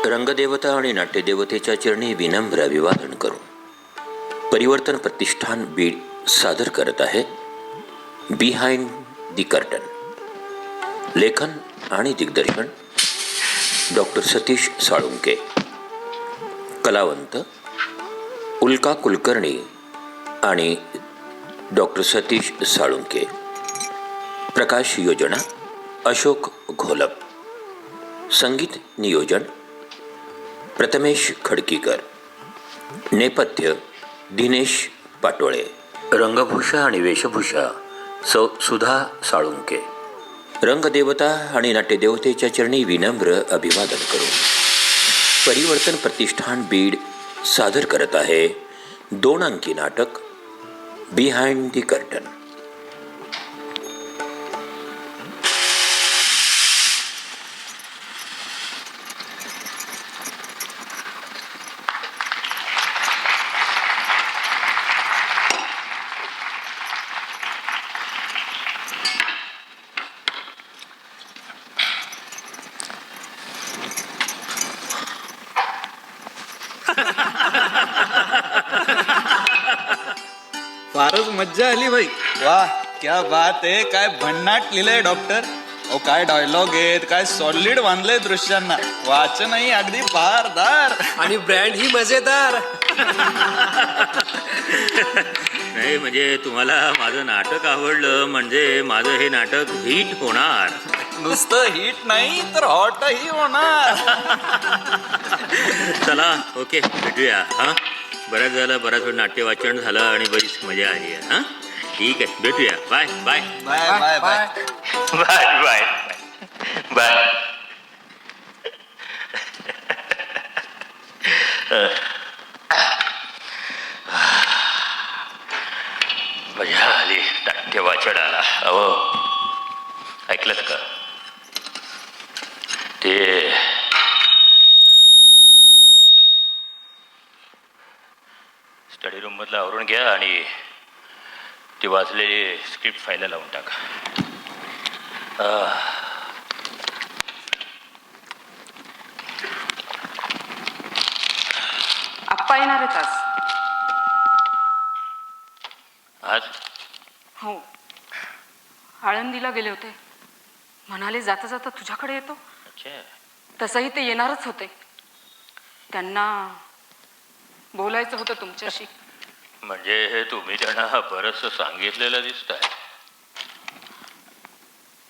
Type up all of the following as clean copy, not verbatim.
रंगदेवता आणि नाट्यदेवतेच्या चरणी विनम्र अभिवादन करून परिवर्तन प्रतिष्ठान बीड सादर करत आहे बिहाइंड दी कर्टन. लेखन आणि दिग्दर्शन डॉक्टर सतीश साळुंके. कलावंत उल्का कुलकर्णी आणि डॉक्टर सतीश साळुंके. प्रकाश योजना अशोक घोलप. संगीत नियोजन प्रथमेश खडकीकर. नेपथ्य दिनेश पाटोळे. रंगभूषा आणि वेशभूषा सुधा साळुंके. रंगदेवता आणि नाट्यदेवतेच्या चरणी विनम्र अभिवादन करून परिवर्तन प्रतिष्ठान बीड सादर करत आहे 2 अंकी नाटक बिहाइंड दी कर्टन. फारच मज्जा आली भाई. वाह क्या बात आहे. काय भन्नाट लिहिलंय डॉक्टर. ओ काय डायलॉग आहेत, काय सॉलिड बांधलंय दृश्यांना. वाचनही अगदी बहारदार आणि ब्रँड ही मजेदार. नाही म्हणजे तुम्हाला माझं नाटक आवडलं म्हणजे माझं हे नाटक हिट होणार. नुसतं हिट नाही तर हॉटही होणार. चला ओके भेटूया. हां बऱ्याच वेळ नाट्य वाचन झालं आणि बरीच मजा आली आहे. हां ठीक आहे भेटूया. Bye bye bye bye bye bye bye bye. मजा आली नाट्य वाचनाला. अहो ऐकलंत का ते स्टडी रूम मधलं आवरून घ्या आणि ती वाचलेली स्क्रिप्ट फायला लावून टाका. आप्पा येणार आहेत आज. आज हो आळंदीला गेले होते. म्हणाले जाता जाता तुझ्याकडे येतो. अच्छा तसंही ते येणारच होते. त्यांना बोलायचं होतं तुमच्याशी. म्हणजे हे तुम्ही त्यांना बरंच सांगितलेलं दिसत आहे.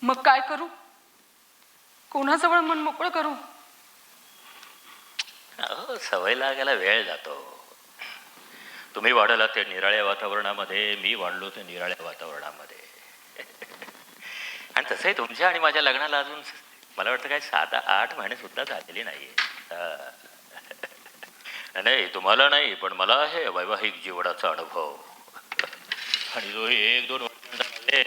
मग काय करू, कोणाजवळ मन मोकळं करू. अहो सवय लागायला वेळ जातो. तुम्ही वाढला ते निराळ्या वातावरणामध्ये, मी वाढलो ते निराळ्या वातावरणामध्ये. आणि तसंही तुमच्या आणि माझ्या लग्नाला अजून मला वाटतं काय 7-8 महिने सुद्धा झालेली नाहीये. नाही तुम्हाला नाही पण मला आहे वैवाहिक जीवनाचा अनुभव. आणि जो 1-2 वर्षांचा आहे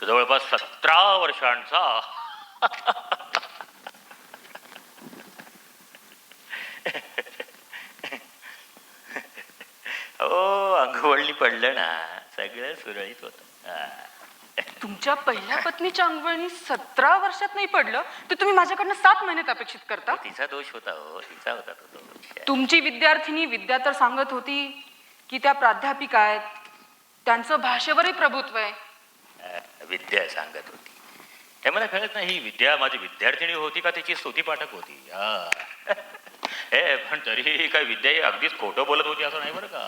तो जवळपास 17 वर्षांचा. हो अंगवळणी पडलं ना सगळं सुरळीत होत. तुमच्या पहिल्या पत्नीच्या अंगवळणी 17 वर्षात नाही पडलं तर तुम्ही माझ्याकडनं 7 महिन्यात अपेक्षित करता. तिचा दोष होता. हो तिचा होता तो दोष. तुमची विद्यार्थिनी विद्या तर सांगत होती की त्या प्राध्यापिका आहेत, त्यांचं भाषेवरही प्रभुत्व आहे. विद्या सांगत होती हे मला कळत नाही. ही विद्या माझी विद्यार्थिनी होती का तिची स्तुती पाठक होती. हे पण तरीही काय विद्या ही अगदीच खोटं बोलत होती असं नाही बरं का.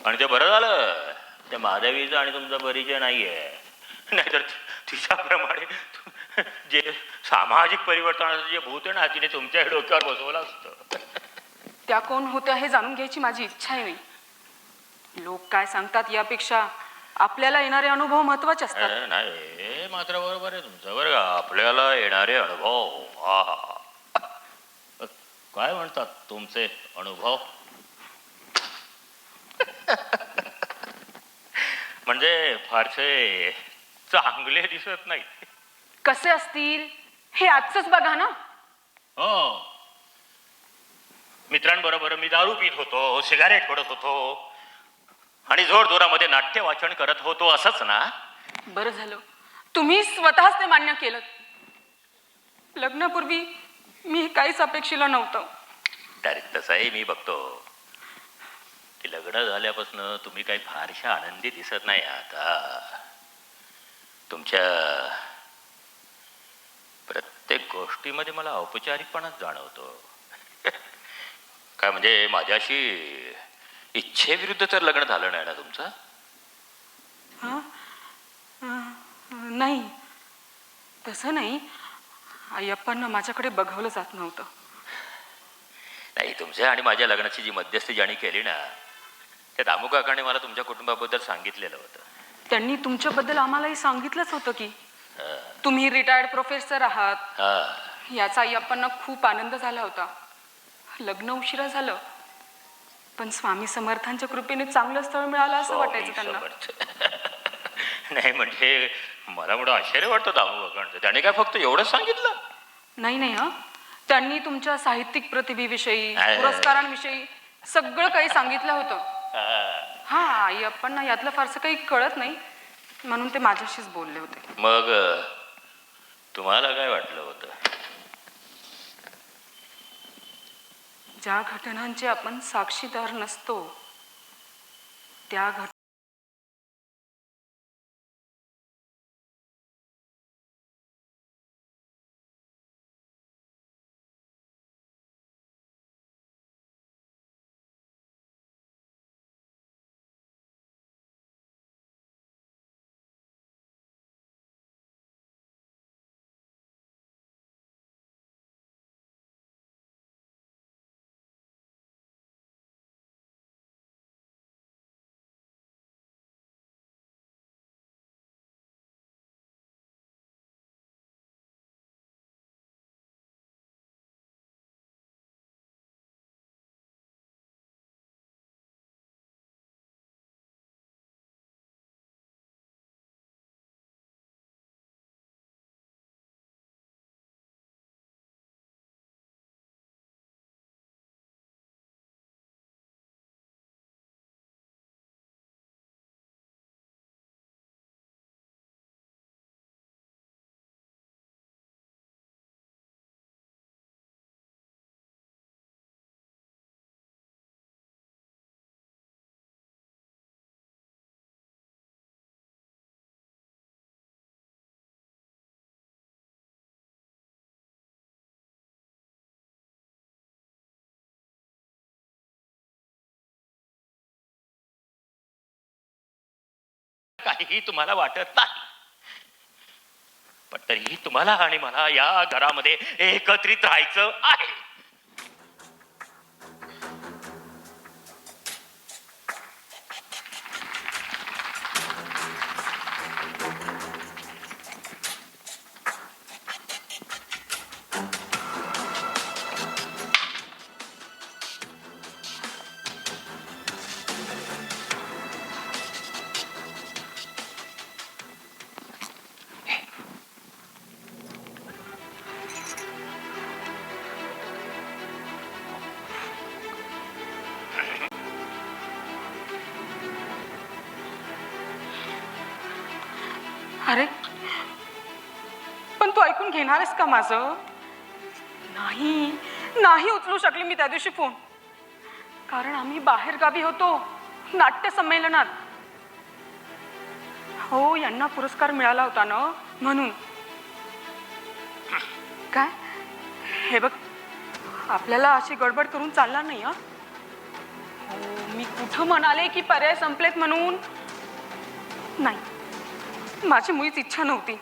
आणि ते बरं झालं त्या माधवीचं आणि तुमचा परिचय नाहीये. नाहीतर तिच्याप्रमाणे जे सामाजिक परिवर्तनाचं जे भूत आहे ना तिने तुमच्या डोक्यावर बसवलं असतं. त्या कोण होत्या हे जाणून घ्यायची माझी इच्छाही नाही. लोक काय सांगतात यापेक्षा आपल्याला येणारे अनुभव महत्वाचे असतात. नाही मात्र बरोबर आहे तुमचं बरं का. आपल्याला येणारे अनुभव. काय म्हणतात तुमचे अनुभव. म्हणजे फारसे चांगले दिसत नाही. कसे असतील हे आजच बघा ना. हो मित्रांबरोबर मी दारू पित होतो, सिगारेट फोडत होतो आणि जोर जोरामध्ये नाट्य वाचन करत होतो असंच ना. बरं झालं तुम्ही स्वतःच ते मान्य केलं. लग्नापूर्वी मी काहीच अपेक्षेला नव्हतं. तरी तसंही मी बघतो की लग्न झाल्यापासून तुम्ही काही फारशा आनंदी दिसत नाही आता. तुमच्या प्रत्येक गोष्टीमध्ये मला औपचारिकपणाच जाणवतो. काय म्हणजे माझ्याशी इच्छेविरुद्ध तर लग्न झालं नाही ना तुमचं? नाही, तसं नाही. अय्यप्पांना माझ्याकडे बघवलं जात नव्हतं. नाही, तुमच्या आणि माझ्या लग्नाची जी मध्यस्थी ज्याने केली ना, त्या दामू काकाने मला तुमच्या कुटुंबाबद्दल सांगितलेलं होतं. त्यांनी तुमच्याबद्दल आम्हालाही सांगितलंच होतं की तुम्ही रिटायर्ड प्रोफेसर आहात. हा, याचा अय्यप्पांना खूप आनंद झाला होता. लग्न उशिरा झालं, पण स्वामी समर्थांच्या कृपेने चांगलं स्थळ मिळालं असं वाटायचं त्यांना. समर्थ. नाही म्हणजे मला मोठं आश्चर्य वाटतं दामू काकांचं. त्याने काय फक्त एवढंच सांगितलं? नाही नाही हा, त्यांनी तुमच्या साहित्यिक प्रतिभेविषयी, आहे. पुरस्कारांविषयी सगळं काही सांगितलं होतं. हा. हा, अय्यप्पांना यातलं फारसं काही कळत नाही, म्हणून ते माझ्याशीच बोलले होते. मग तुम्हाला काय वाटलं होतं? ज्या घटनांचे आपण साक्षीदार नसतो त्या काहीही तुम्हाला वाटत नाही, पण तरीही तुम्हाला आणि मला या घरामध्ये एकत्रित राहायचं आहे. अरे, पण तू ऐकून घेणारस का माझं? नाही नाही उचलू शकले मी त्या दिवशी फोन, कारण आम्ही बाहेर गावी होतो नाट्य संमेलनात. हो, यांना पुरस्कार मिळाला होता ना, म्हणून. काय हे बघ, आपल्याला अशी गडबड करून चालणार नाही. हा, हो, मी कुठं म्हणाले की पर्याय संपलेत म्हणून? नाही, माझी मुळीच इच्छा नव्हती,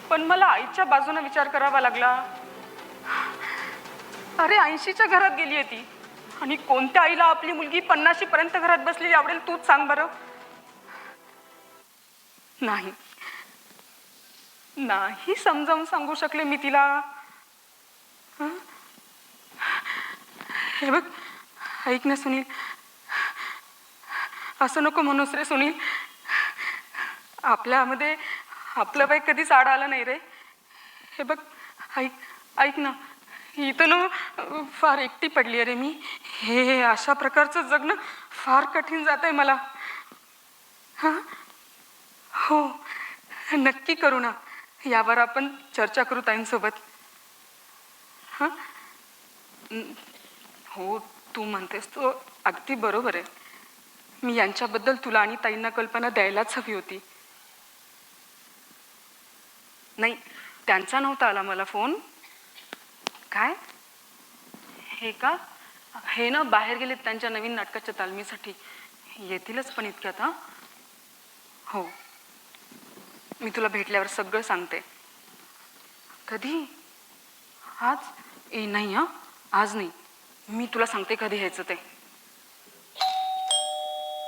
पण मला आईच्या बाजूने विचार करावा लागला. अरे, 80च्या घरात गेली आहे ती, आणि कोणत्या आईला आपली मुलगी 50 पर्यंत घरात बसलेली आवडेल तूच सांग बरं. नाही नाही समजावून सांगू शकले मी तिला. हे बघ, ऐक ना सुनील, असं नको म्हणूस रे सुनील. आपल्यामध्ये आपलं बाई कधीच आड आलं नाही रे. हे बघ, ऐक ऐक ना, इथं ना फार एकटी पडली आहे रे मी. हे अशा प्रकारचं जगणं फार कठीण जात आहे मला. हां, हो, नक्की करू ना, यावर आपण चर्चा करू ताईंसोबत. हां हो तू म्हणतेस तो अगदी बरोबर आहे. मी यांच्याबद्दल तुला आणि ताईंना कल्पना द्यायलाच हवी होती. नाही त्यांचा नव्हता आला मला फोन. काय हे का हे ना बाहेर गेलेत त्यांच्या नवीन नाटकाच्या तालमीसाठी. येतीलच पण इतक्यात. हां हो मी तुला भेटल्यावर सगळं सांगते. कधी आज नाही हां आज नाही. मी तुला सांगते कधी यायचं ते.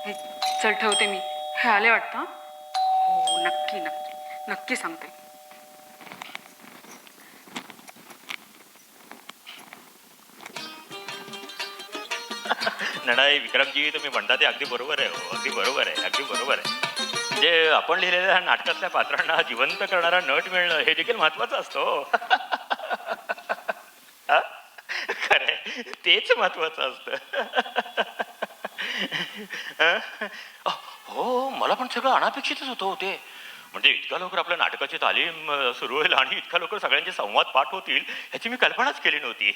हे चल ठेवते मी. हे आले वाटतं. हो नक्की नक्की नक्की सांगते. नाही विक्रमजी तुम्ही म्हणता ते अगदी बरोबर आहे. हो अगदी बरोबर आहे. अगदी बरोबर आहे. म्हणजे आपण लिहिलेल्या नाटकातल्या पात्रांना जिवंत करणारा नट मिळणं हे देखील महत्वाचं असतं. खरंय तेच महत्वाचं असतं. हो मला पण सगळं अनापेक्षितच होतं होते. म्हणजे इतक्या लवकर आपल्या नाटकाची तालीम सुरू होईल आणि इतक्या लवकर सगळ्यांचे संवाद पाठ होतील ह्याची मी कल्पनाच केली नव्हती.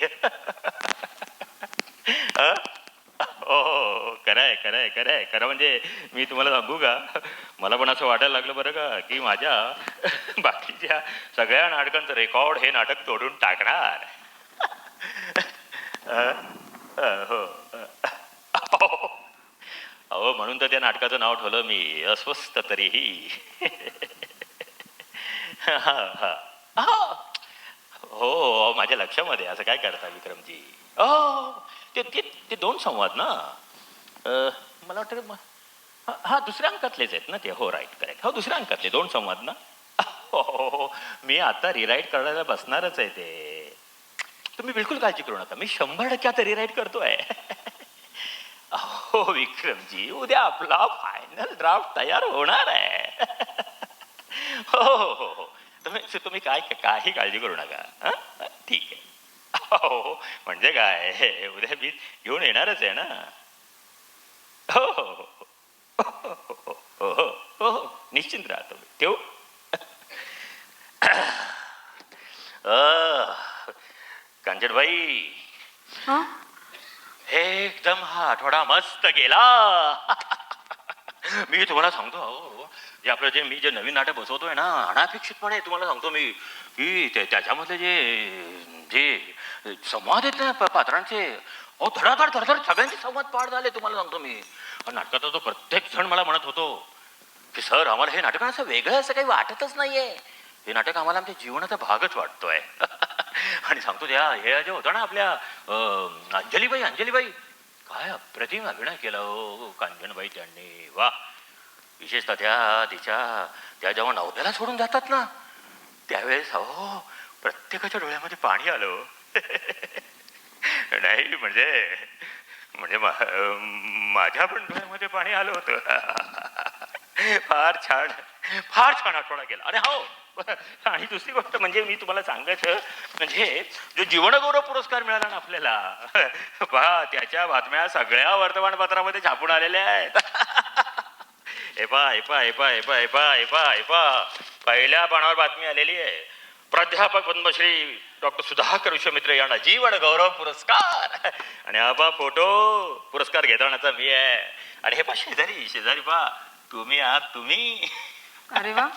हो खरंय खरंय खरंय खरं. म्हणजे मी तुम्हाला सांगू का मला पण असं वाटायला लागलं बरं का की माझ्या बाकीच्या सगळ्या नाटकांचं रेकॉर्ड हे नाटक तोडून टाकणार. हो अहो म्हणून तर त्या नाटकाचं नाव ठेवलं मी अस्वस्थ तरीही. हो माझ्या लक्षामध्ये असं काय करता विक्रमजी. ते ते ते दोन संवाद ना मला वाटतं हा दुसऱ्या अंकातलेच आहेत ना ते. हो राईट करेक्ट. हो दुसऱ्या अंकातले दोन संवाद ना. हो मी आता रिराईट करायला बसणारच आहे ते. तुम्ही बिलकुल काळजी करू नका. मी 100% आता रिराईट करतोय. हो विक्रमजी उद्या आपला फायनल ड्राफ्ट तयार होणार आहे. हो हो हो हो तुम्ही काही काळजी करू नका. ठीक आहे. हो म्हणजे काय उद्या मी घेऊन येणारच आहे ना. हो हो हो हो हो हो हो निश्चिंत राहतो ठेवू. कांचनबाई हां एकदम हा आठवडा मस्त गेला. मी तुम्हाला सांगतो अहो जे मी जे नवीन नाटक बसवतोय ना अनापेक्षितपणे तुम्हाला सांगतो मी की त्याच्यामधले जे जे संवाद आहेत ना पात्रांचे अहो धडाधड धडधड सगळ्यांचे संवाद पाठ झाले. तुम्हाला सांगतो मी नाटकाचा तो प्रत्येक जण मला म्हणत होतो की सर आम्हाला हे नाटक असं वेगळं असं काही वाटतच नाहीये. हे नाटक आम्हाला आमच्या जीवनाचा भागच वाटतोय. आणि सांगतो त्या हे जे होतं ना आपल्या अंजलीबाई काय अप्रतिम अभिनय केला हो कांचनबाई त्यांनी. वा विशेषतः त्या जेव्हा नवऱ्याला सोडून जातात ना त्यावेळेस हो प्रत्येकाच्या डोळ्यामध्ये पाणी आलं. नाही म्हणजे म्हणजे माझ्या पण डोळ्यामध्ये पाणी आलं होतं. फार छान आठवडा गेला. अरे हो आणि दुसरी गोष्ट म्हणजे मी तुम्हाला सांगायचं म्हणजे जो जीवनगौरव पुरस्कार मिळाला ना आपल्याला पहा त्याच्या बातम्या सगळ्या वर्तमानपत्रामध्ये छापून आलेल्या आहेत. पहिल्या पानावर बातमी आलेली आहे. प्राध्यापक पद्मश्री डॉक्टर सुधाकर विश्वमित्र यांना जीवन गौरव पुरस्कार. आणि हा पा फोटो पुरस्कार घेतानाचा मी आहे. आणि हे पा शेजारी पा तुम्ही आहात तुम्ही. अरे वा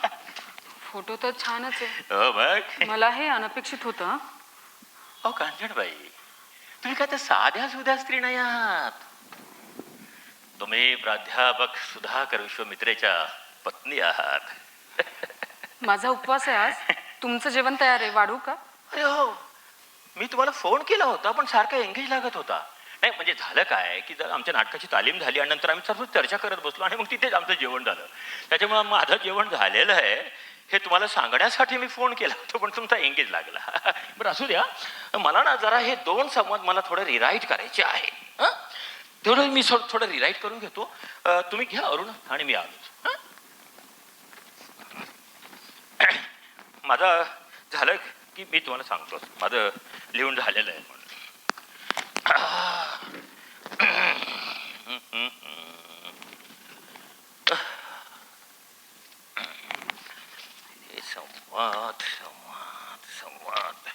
फोटो तर छानच आहे. हो बघ मला हे अनपेक्षित होतं. अहो कांचनबाई तुम्ही काय तर साध्या सुध्या स्त्री नाही आहात. तुम्ही प्राध्यापक सुधाकर विश्वमित्रेच्या पत्नी आहात. माझा उपवास आहे आज. तुमचं जेवण तयार आहे वाढू का? अरे हो मी तुम्हाला फोन केला होता पण सारखा एंगेज लागत होता. नाही म्हणजे झालं काय की जर आमच्या नाटकाची तालीम झाली आणि नंतर आम्ही सर्व चर्चा करत बसलो आणि मग तिथेच आमचं जेवण झालं. त्याच्यामुळे माझं जेवण झालेलं आहे हे तुम्हाला सांगण्यासाठी मी फोन केला होता पण तुमचा एंगेज लागला. बरं असू द्या मला ना जरा हे दोन संवाद मला थोडं रिराईट करायचे आहे. तेवढं मी थोडं रिराईट करून घेतो. तुम्ही घ्या अरुण आणि मी आलो. माझं झालं की मी तुम्हाला सांगतो माझं लिहून झालेलं आहे म्हणून. संवाद संवाद संवाद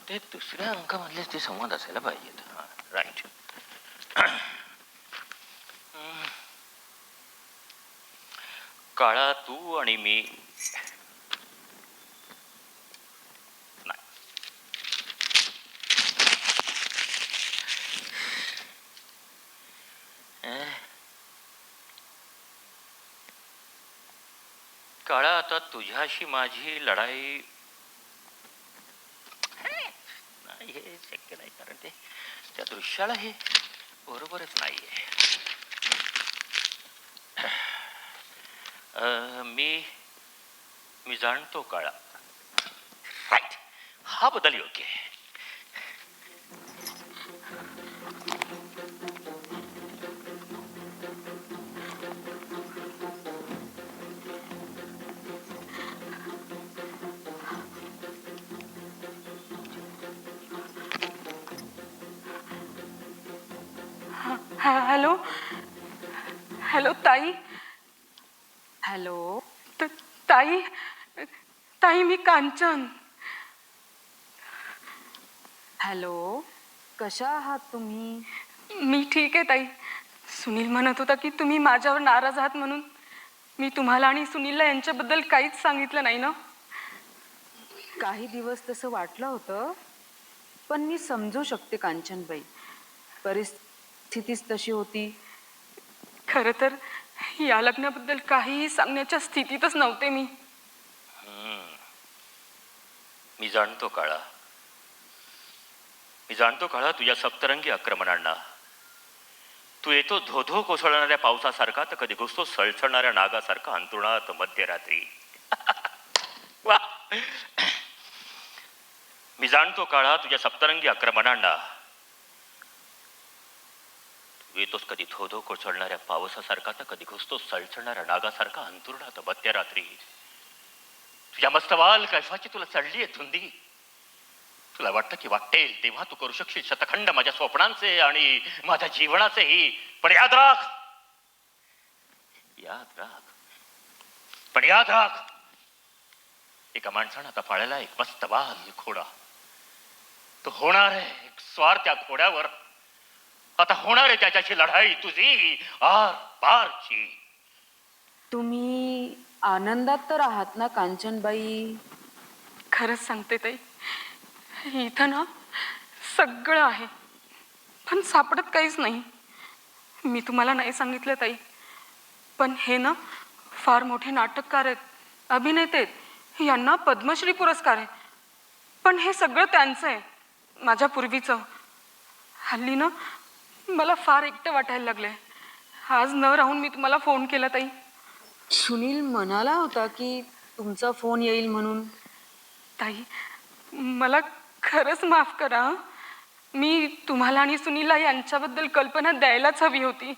ते दुसऱ्या अंकामधलेच ते संवाद असायला पाहिजेत. राईट. काळा तू आणि मी नाही. काळा आता तुझ्याशी माझी लढाई नाही, हे शक्य नाही, कारण ते त्या दृश्याला हे बरोबरच नाहीये. मी जाणतो काळा. राईट, हा बदल योग्य आहे. हॅलो हॅलो ताई. हॅलो. ताई ताई मी कांचन. हॅलो, कशा आहात तुम्ही? मी ठीक आहे ताई. सुनील म्हणत होता की तुम्ही माझ्यावर नाराज आहात म्हणून मी तुम्हाला आणि सुनीलला यांच्याबद्दल काहीच सांगितलं नाही ना. काही दिवस तसं वाटलं होतं, पण मी समजू शकते कांचनबाई, परिस्थितीच तशी होती. खरं तर या लग्नाबद्दल काहीही सांगण्याच्या स्थितीतच नव्हते मी. मी जाणतो काळा. मी जाणतो काळा तुझ्या सप्तरंगी आक्रमणांना. तू येतो धोधो कोसळणाऱ्या पावसासारखा, तर कधी घुसतो सळसळणाऱ्या नागासारखा अंतरुणात मध्यरात्री. वा. मी जाणतो काळा तुझ्या सप्तरंगी आक्रमणांना. तू येतोस कधी धोधो कोसळणाऱ्या पावसासारखा, तर कधी घुसतो सळसळणाऱ्या नागासारखा अंतरुणात मध्यरात्री. तुझ्या मस्तवाल कैफाची तुला चढली आहे धुंदी. तुला वाटतं की वाटेल तेव्हा तू करू शकशील शतखंड माझ्या स्वप्नांचे आणि माझ्या जीवनाचेही. पण याद राख, याद राख, एका माणसानं आता पाळलेला एक मस्तवाल घोडा. तो होणार आहे एक स्वार त्या घोड्यावर. आता होणार आहे त्याच्याशी लढाई तुझी आर पारची. तुम्ही आनंदात तर आहात ना कांचनबाई? खरंच सांगते ताई, इथं ना सगळं आहे, पण सापडत काहीच नाही. मी तुम्हाला नाही सांगितलं ताई, पण हे ना फार मोठे नाटककार आहेत, अभिनेते आहेत. यांना पद्मश्री पुरस्कार आहे. पण हे सगळं त्यांचं आहे, माझ्या पूर्वीचं. हल्ली ना मला फार एकटं वाटायला लागलंय. आज न राहून मी तुम्हाला फोन केला ताई. सुनील म्हणाला होता की तुमचा फोन येईल म्हणून. ताई मला खरंच माफ करा. मी तुम्हाला आणि सुनीलला यांच्याबद्दल कल्पना द्यायलाच हवी होती.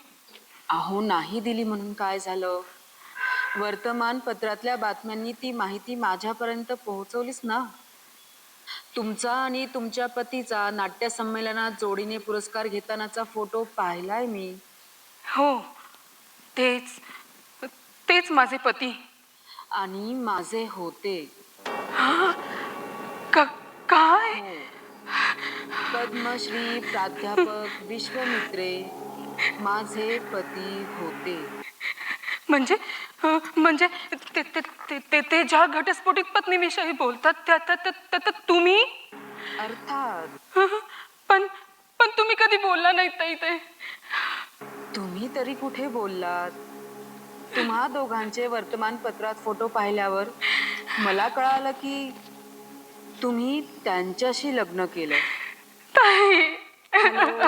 अहो, नाही दिली म्हणून काय झालं? वर्तमानपत्रातल्या बातम्यांनी ती माहिती माझ्यापर्यंत पोहोचवलीच ना. तुमचा आणि तुमच्या पतीचा नाट्य संमेलनात जोडीने पुरस्कार घेतानाचा फोटो पाहिलाय मी. हो, तेच माझे पती. आणि माझे होते. काय? हो. पद्मश्री प्राध्यापक विश्वमित्रे माझे पती होते. म्हणजे ते ज्या घटस्फोटित पत्नीविषयी बोलतात त्या तुम्ही? अर्थात. पण तुम्ही कधी बोलला नाही ताई ते. तुम्ही तरी कुठे बोललात? तुम्हा दोघांचे वर्तमानपत्रात फोटो पाहिल्यावर मला कळालं की तुम्ही त्यांच्याशी लग्न केलं. ताई. हॅलो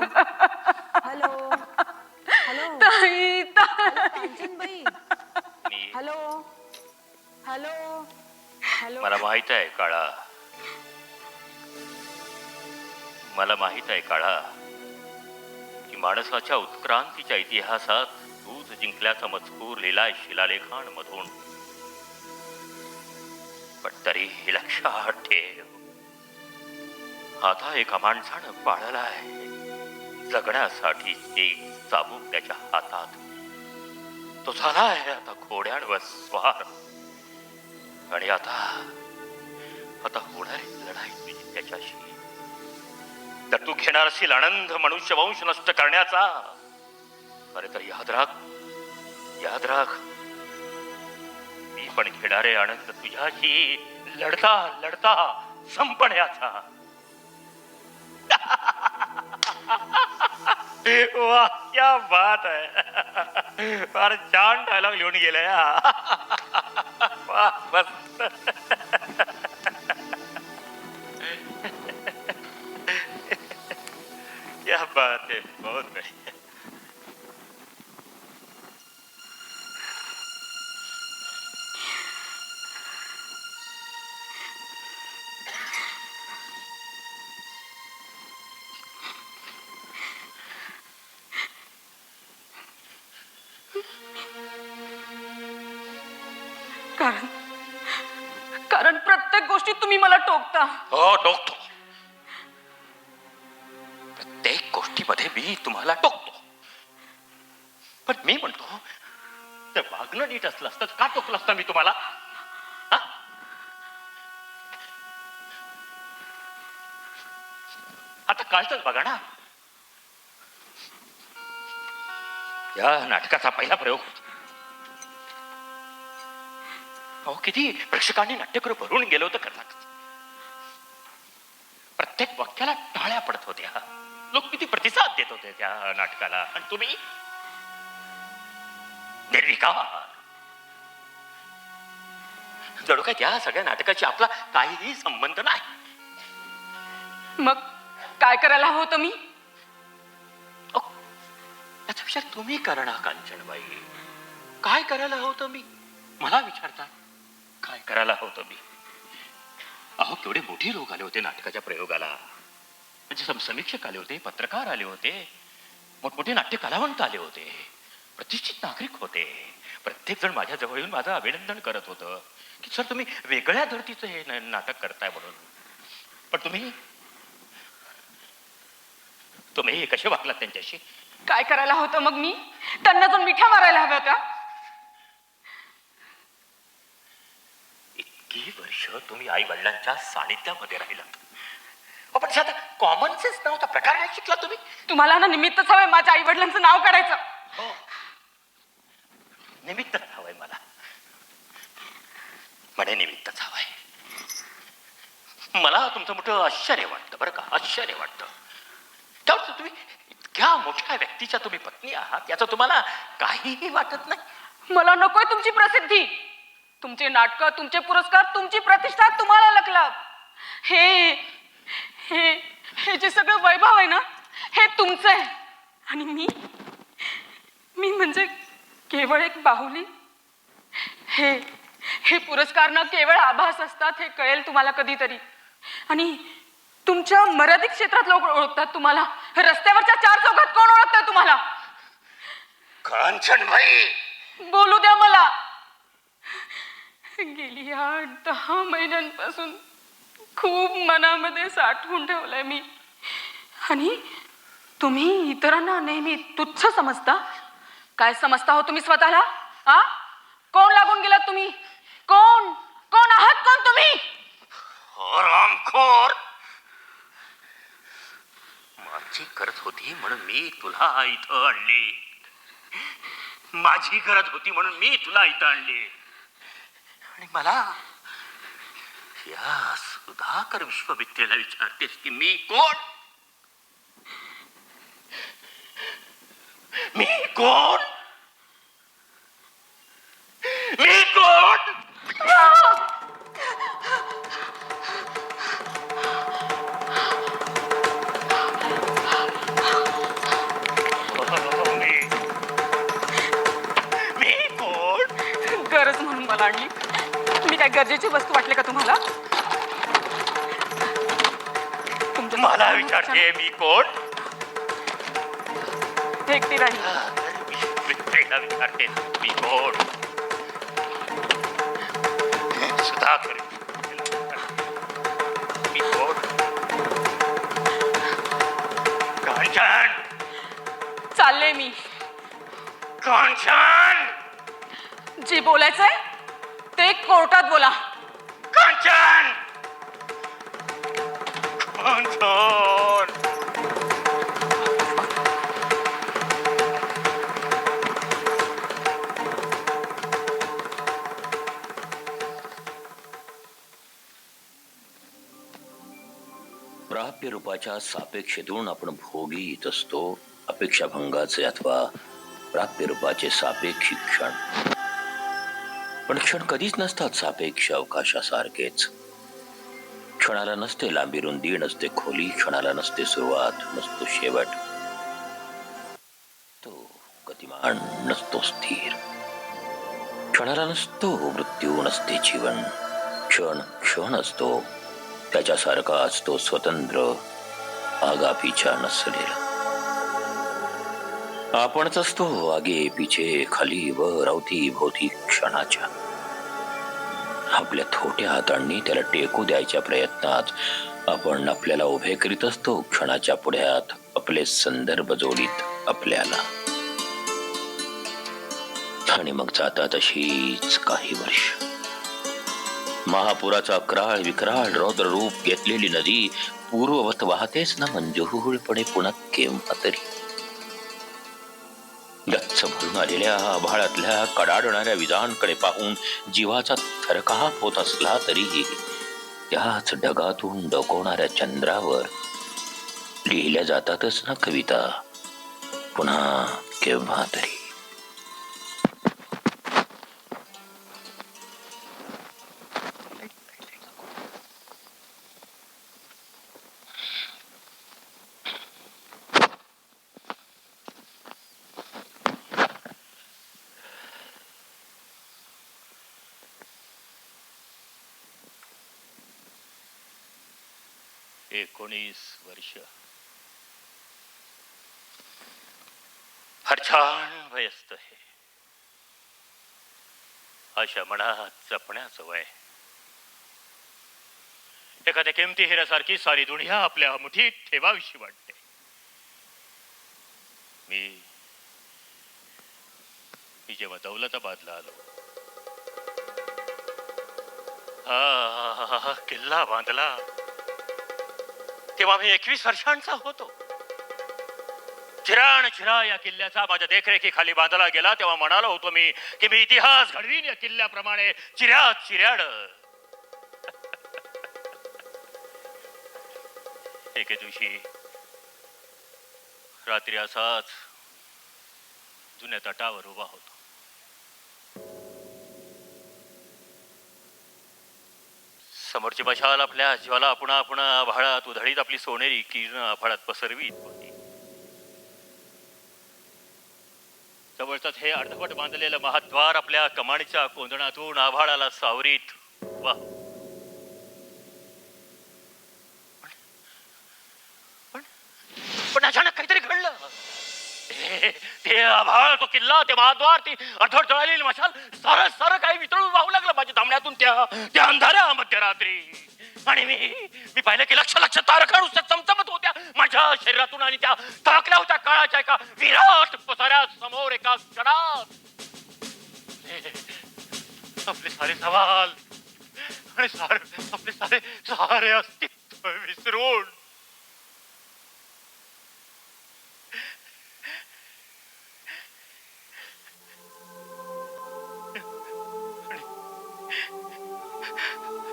हॅलो हॅलो ताई. कांचनबाई. Hello hello hello. मला माहित आहे काळा, मला माहित आहे काळा की माणसाच्या उत्क्रांतीच्या इतिहासात तूच जिंकल्याचा मजकूर लिहिलाय शिलालेखांमधून. पण तरी लक्षात ठेव, आता एका माणसानं पाळलाय जगण्यासाठी एक चाबूक त्याच्या हातात. तो झालाय आता घोड्यांवर स्वार. आणि आता होणार आहे लढाई तुझी त्याच्याशी. तर तू घेणार असशील आनंद मनुष्यवंश नष्ट करण्याचा. अरे तर याद राख, मी पण घेणार आहे आनंद तुझ्याशी लढता लढता संपण्याचा. वाह क्या बात है, फार छान डायलॉग लिहून गेलाय. वाह मस्त. क्या बात है, बहुत बढ़िया. कारण कारण प्रत्येक गोष्टीत तुम्ही मला टोकता. हो टोकतो, प्रत्येक गोष्टीमध्ये मी तुम्हाला टोकतो. पण मी म्हणतो तर वागणं नीट असलं असतं का टोकलं असतं मी तुम्हाला? हा? आता कालच बघा ना, या नाटकाचा पहिला प्रयोग होता. अहो किती प्रेक्षकांनी नाट्यगृह भरून गेलो होतं करतात. प्रत्येक वाक्याला टाळ्या पडत होत्या, लोक किती प्रतिसाद देत होते त्या नाटकाला. आणि तुम्ही निर्विकार, जणू काय त्या सगळ्या नाटकाची आपला काहीही संबंध नाही. मग काय करायला हवं होतं मी? याचा विचार तुम्ही करा ना कांचनबाई. काय करायला हवं होतं मी? मला विचारता काय करायला हवं होतं मी? अहो केवढे मोठे लोक आले होते नाटकाच्या प्रयोगाला. म्हणजे समीक्षक आले होते, पत्रकार आले होते, मोठमोठे नाट्य कलावंत आले होते, प्रतिष्ठित नागरिक होते. प्रत्येक जण माझ्या जवळ येऊन माझं अभिनंदन करत होतं की सर तुम्ही वेगळ्या धर्तीचं हे नाटक करताय म्हणून. पण तुम्ही कसे वागलात त्यांच्याशी? काय करायला होतं मग मी? त्यांना जर मिठ्या मारायला हव्या होत्या. इतकी वर्ष तुम्ही आई वडिलांच्या सानिध्यामध्ये राहिलात, पण साधा कॉमन सेन्स नव्हता प्रकार नाही शिकला तुम्ही. तुम्हाला ना निमित्तच हवंय माझ्या आई वडिलांचं नाव काढायचं. हो निमित्तच हवंय मला, म्हणे निमित्तच हवंय. मला तुमचं मोठं आश्चर्य वाटतं बरं का, आश्चर्य वाटतं. त्यावर तुम्ही इतक्या मोठ्या व्यक्तीच्या तुम्ही पत्नी आहात याचं तुम्हाला काहीही वाटत नाही. मला नकोय तुमची प्रसिद्धी, तुमचे नाटक, तुमचे पुरस्कार, तुमची प्रतिष्ठा, तुम्हाला लकलाप. हे हे हे जे सगळं वैभव आहे ना, हे तुमचं आहे. आणि मी म्हणजे केवळ एक बाहुली. हे हे पुरस्कार ना केवळ आभास असतात, हे कळेल तुम्हाला कधीतरी. आणि तुमच्या मर्यादित क्षेत्रात लोक ओळखतात तुम्हाला, रस्त्यावरच्या चार चौघात कोण ओळखतंय तुम्हाला? कांचनबाई बोलू द्या मला. गेली 8-10 महिन्यांपासून खूप मनामध्ये साठवून ठेवलंय मी. आणि तुम्ही इतरांना नेहमी तुच्छ समजता. काय समजता हो तुम्ही स्वतःला? आ कोण लागून गेलात तुम्ही? कोण आहात कोण तुम्ही? रामखोर, माझी गरज होती म्हणून मी तुला इथं आणली. माझी गरज होती म्हणून मी तुला इथं आणली. आणि मला या सुधाकर विश्वविद्यालयाला विचारतेस की मी कोण? मी कोण? मी कोण? मी कोण? गरज म्हणून मला आणली? मी काय गरजेची वस्तू वाटले का तुम्हाला? मला विचारते मी कोण? एकटी राहील. विश्वविद्यालयाला विचारते मी कोण? सुधाकर मी कोण? कांचन, चालले मी. कांचन, जे बोलायचंय ते कोर्टात बोला. कांचन, कांचन. रूपाच्या सापेक्षेतून आपण भोगीत असतो अपेक्षाभंगाचे अथवा प्राप्य रूपाचे सापेक्षिक क्षण. पण क्षण कधीच नसतात सापेक्ष अवकाशासारखेच. क्षणाला नसते लांबी रुंदी, नसते खोली, क्षणाला नसते सुरुवात, नसतो शेवट. तो गतिमान नसतो स्थिर. क्षणाला नसतो मृत्यू, नसते जीवन. क्षण क्षण असतो, त्याच्यासारखा असतो स्वतंत्र, आगापीछा नसलेला. आपणच असतो आगे पिछे, खाली वर, अवती भोवती क्षणाच्या. आपल्या थोट्या हातांनी त्याला टेकू द्यायच्या प्रयत्नात आपण आपल्याला उभे करीत असतो क्षणाच्या पुढ्यात, आपले संदर्भ जोडीत आपल्याला. आणि मग जातात अशीच काही वर्ष. महापुराचा अक्राळ विक्राळ रौद्र रूप घेतलेली नदी पूर्ववत वाहतेच ना मंजूळपणे पुन्हा केव्हा तरी. गच्च भरून आलेल्या आभाळातल्या कडाडणाऱ्या विजांकडे पाहून जीवाचा थरकाप होत असला तरीही त्याच ढगातून डोकवणाऱ्या चंद्रावर लिहिल्या जातातच ना कविता पुन्हा केव्हा तरी. एकोणीस वर्ष फार छान वय असतं हे. अशा मनात जपण्याचं वय. एखाद्या किमती हिऱ्यासारखी सारी दुनिया आपल्या मुठीत ठेवावीशी वाटते. मी जेव्हा दौलताबादला आलो, हा किल्ला बांधला तेव्हा मी 21 वर्षांचा होतो. चिराण चिरा या किल्ल्याचा माझ्या देखरेखीखाली बांधला गेला तेव्हा म्हणालो होतो मी की मी इतिहास घडवीन या किल्ल्याप्रमाणे चिऱ्यात चिऱ्याड. एके दिवशी रात्री असाच जुन्या तटावर उभा होतो. समोरची मशाल आपल्या ज्वाला पुन्हा पुन्हा आभाळात उधळीत आपली सोनेरी किरण आभाळात पसरवीत होती. जवळच हे अर्धवट बांधलेलं महाद्वार आपल्या कमानीच्या कोंदणातून आभाळाला सावरीत वा. पण अचानक काहीतरी घडलं. ते आभाळ, तो किल्ला, ते महाद्वार, ती अर्धवट जळालेली मशाल सारं सारं काही वितळून वाहू लागलं माझ्या धामण्यातून त्या अंधाऱ्या मध्यरात्री. आणि मी पाहिलं की लक्ष लक्ष तारका नुसत्या चमचमत होत्या माझ्या शरीरातून आणि त्या ताकल्या होत्या काळाच्या एका विराट पसाऱ्या समोर एका क्षणात. आपले सारे सवाल आणि आपले सारे अस्तित्व विसरून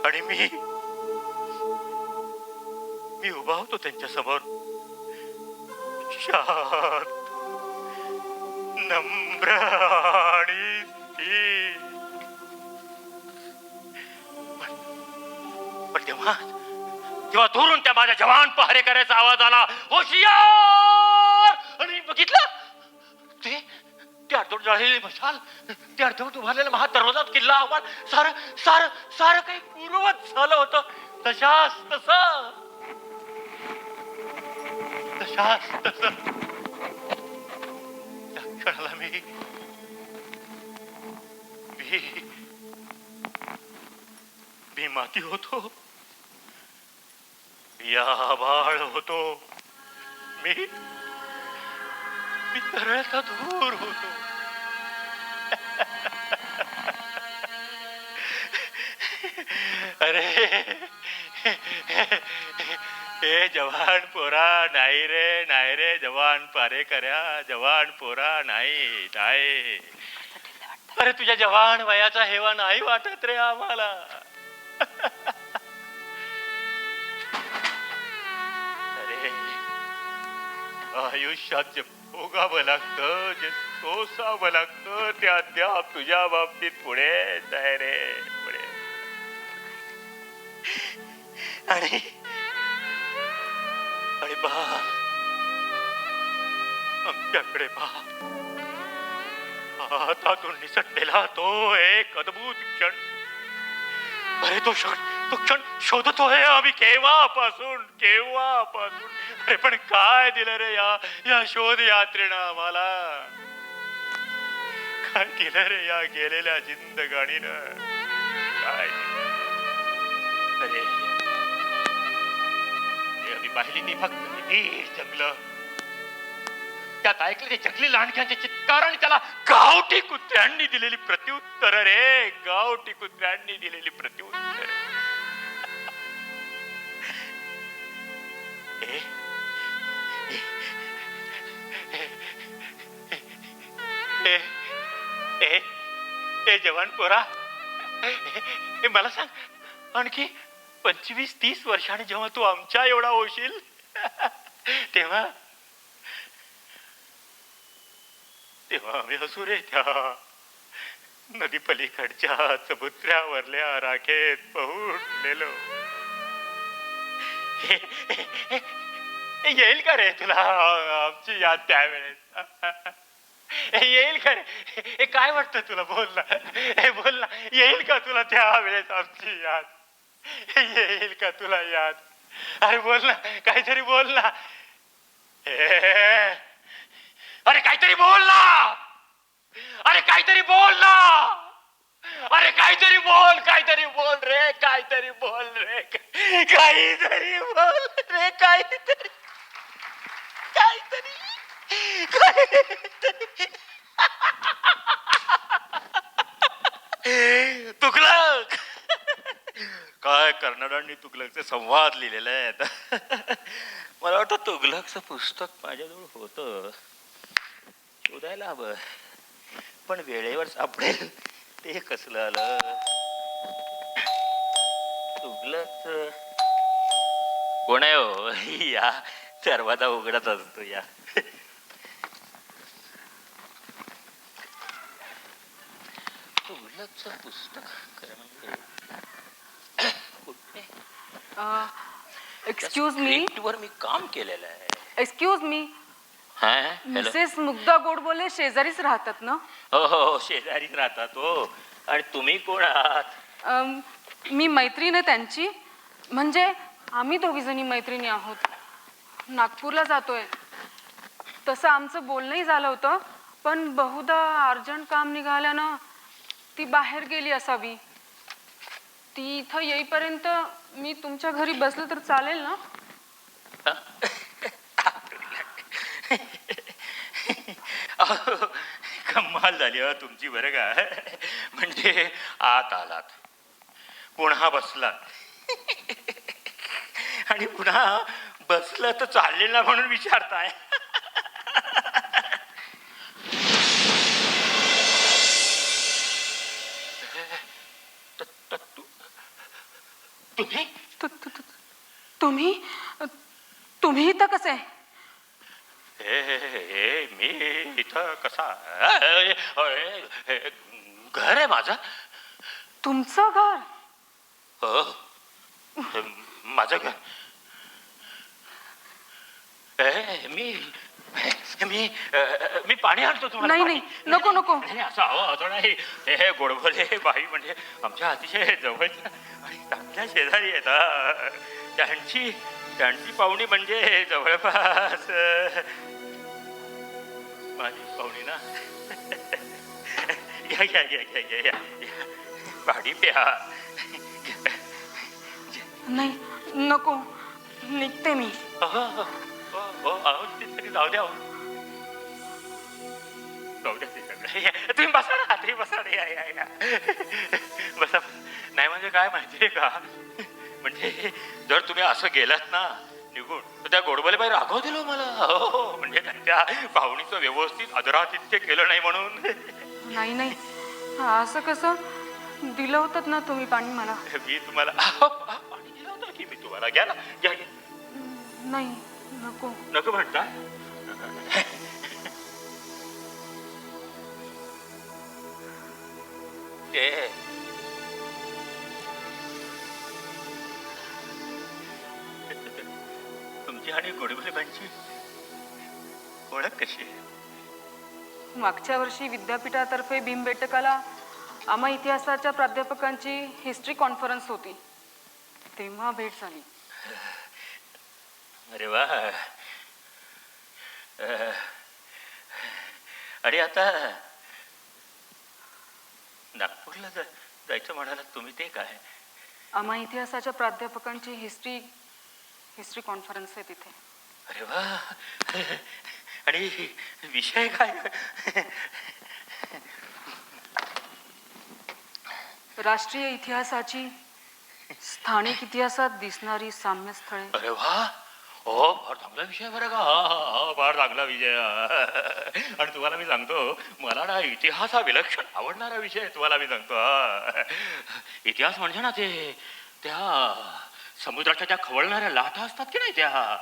आणि मी उभा होतो त्यांच्या समोर, शांत, नम्र आणि स्थिर. पण तेव्हा दुरून त्या माझ्या जवान पहारेकऱ्याचा आवाज आला, होशियार. आणि बघितलं ते अर्धवट जळलेली मशाल, ते अर्धवट उभारलेला महादरवाजा, किल्ला, आव्हान, सारं काही पूर्ववत झालं होतं. तशाच तस त्या क्षणाला मी माती होतो, या आभाळ होतो, मी तरळता दूर होतो. अरे हे जवान पोरा नाही रे जवान पारेकऱ्या, जवान पोरा नाही. अरे तुझ्या जवान वयाचा हेवा नाही वाटत रे आम्हाला. आयुष्यात जे भोगावं लागतं, जे सोसावं लागतं, ते अद्याप तुझ्या बाबतीत पुढे आहे रे, पुढे. आणि आणि पहा, आमच्याकडे पहा, हातातून निसटलेला तो एक अद्भुत क्षण. अरे तो क्षण शोधतोय आम्ही केव्हापासून. अरे पण काय दिलं रे या शोध यात्रेनं आम्हाला. काय केलं रे या गेलेल्या जिंदगाणीनं. काय दिलं? अरे ते आम्ही पाहिली ती फक्त नीट जंगलं. त्यात ऐकले ते जंगली लांडग्यांचे चित्कार आणि त्याला गावठी कुत्र्यांनी दिलेली प्रत्युत्तर रे. गावठी कुत्र्यांनी दिलेली प्रत्युत्तर. जवान पोरा, मला सांग, आणखी 25-30 वर्षांनी जेव्हा तू आमच्या एवढा होशील तेव्हा आम्ही हसू रे त्या नदी पलीकडच्या चबुत्र्यावरल्या राखेत पहुडलेलो. येईल का रे तुला आमची याद त्यावेळेस? येईल का रे? काय वाटतं तुला? बोल ना, येईल का तुला त्यावेळेस आमची याद? येईल का तुला याद? अरे बोल ना, काहीतरी बोल ना. अरे काहीतरी बोल ना. अरे काहीतरी बोल ना. अरे काहीतरी बोल रे. काहीतरी बोल रे. काहीतरी बोल रे. काहीतरी तुगलक. काय कर्नाडांनी तुगलकचे संवाद लिहिलेले आहेत. मला वाटतं तुगलकचं पुस्तक माझ्याजवळ होतं. शोधायला हवं, पण वेळेवर सापडेल ते कसलं आलं. तुगलक कोण आहे हो? या दरवाजा उघडत असतो या. तुगलकचं पुस्तक खरं म्हणजे एक्सक्यूज मी. वर मी काम केलेलं आहे. Excuse me. हा हॅलो. मिसेस मुग्धा गोडबोले शेजारीच राहतात ना? हो शेजारीच राहतात हो. आणि तुम्ही कोण आहात? मी मैत्रीण आहे त्यांची. म्हणजे आम्ही दोघी जणी मैत्रिणी आहोत. नागपूरला जातोय. तसं आमचं बोलणंही झालं होतं, पण बहुधा अर्जंट काम निघाल्यानं ती बाहेर गेली असावी. ती इथं येईपर्यंत मी तुमच्या घरी बसलं तर चालेल ना? कमाल झाली हो तुमची बरं का. म्हणजे आत आलात, पुन्हा बसलात आणि पुन्हा बसलं तर चालेल ना म्हणून विचारताय. तुम्ही तुम्ही इथं कसे? मी इथं कसा? घर आहे माझं. तुमचं घर? हो माझं घर. मी पाणी आणतो तुम्हाला. नाही नको. असं असं नाही. हे गोडबोले बाई म्हणजे आमच्या अतिशय जवळच्या आणि चांगल्या शेजारी आहेत. त्यांची पाहुणी म्हणजे जवळपास माझी पाहुणी ना. घ्या पाणी प्या. नाही नको, निघते मी. जाऊ द्या तुम्ही बसा ना. बसा. नाही म्हणजे काय माहितीये का, म्हणजे जर तुम्ही असं गेलात ना निघून तर त्या गोडबोले बाई रागव दिलो मला. हो म्हणजे त्यांच्या पाहुणीचं व्यवस्थित आदरातिथ्य केलं नाही म्हणून. नाही असं कसं? दिलं होतं ना तुम्ही पाणी मला. मी तुम्हाला पाणी दिलं होतं की मी तुम्हाला. घ्या ना. घ्या. नाही नको नको म्हणता. ते तुमची आणि गोडबोलेबांची ओळख कशी आहे? मागच्या वर्षी विद्यापीठातर्फे भीमबेटकाला आम्हा इतिहासाच्या प्राध्यापकांची हिस्ट्री कॉन्फरन्स होती, तेव्हा भेट झाली. अरे वा. आणि आता नागपूरला जायचं म्हणालात तुम्ही, ते काय? आम्हा इतिहासाच्या प्राध्यापकांची हिस्ट्री कॉन्फरन्स आहे तिथे. अरे वा. आणि विषय काय? राष्ट्रीय इतिहासाची स्थानिक इतिहासात दिसणारी साम्यस्थळे. अरे वा. हो, फार चांगला विषय बरं का. हा, फार चांगला विषय. आणि तुम्हाला मी सांगतो, मला ना इतिहास हा विलक्षण आवडणारा विषय आहे. तुम्हाला मी सांगतो, इतिहास म्हणजे ना ते त्या समुद्राच्या ज्या खवळणाऱ्या लाटा असतात की नाही, त्या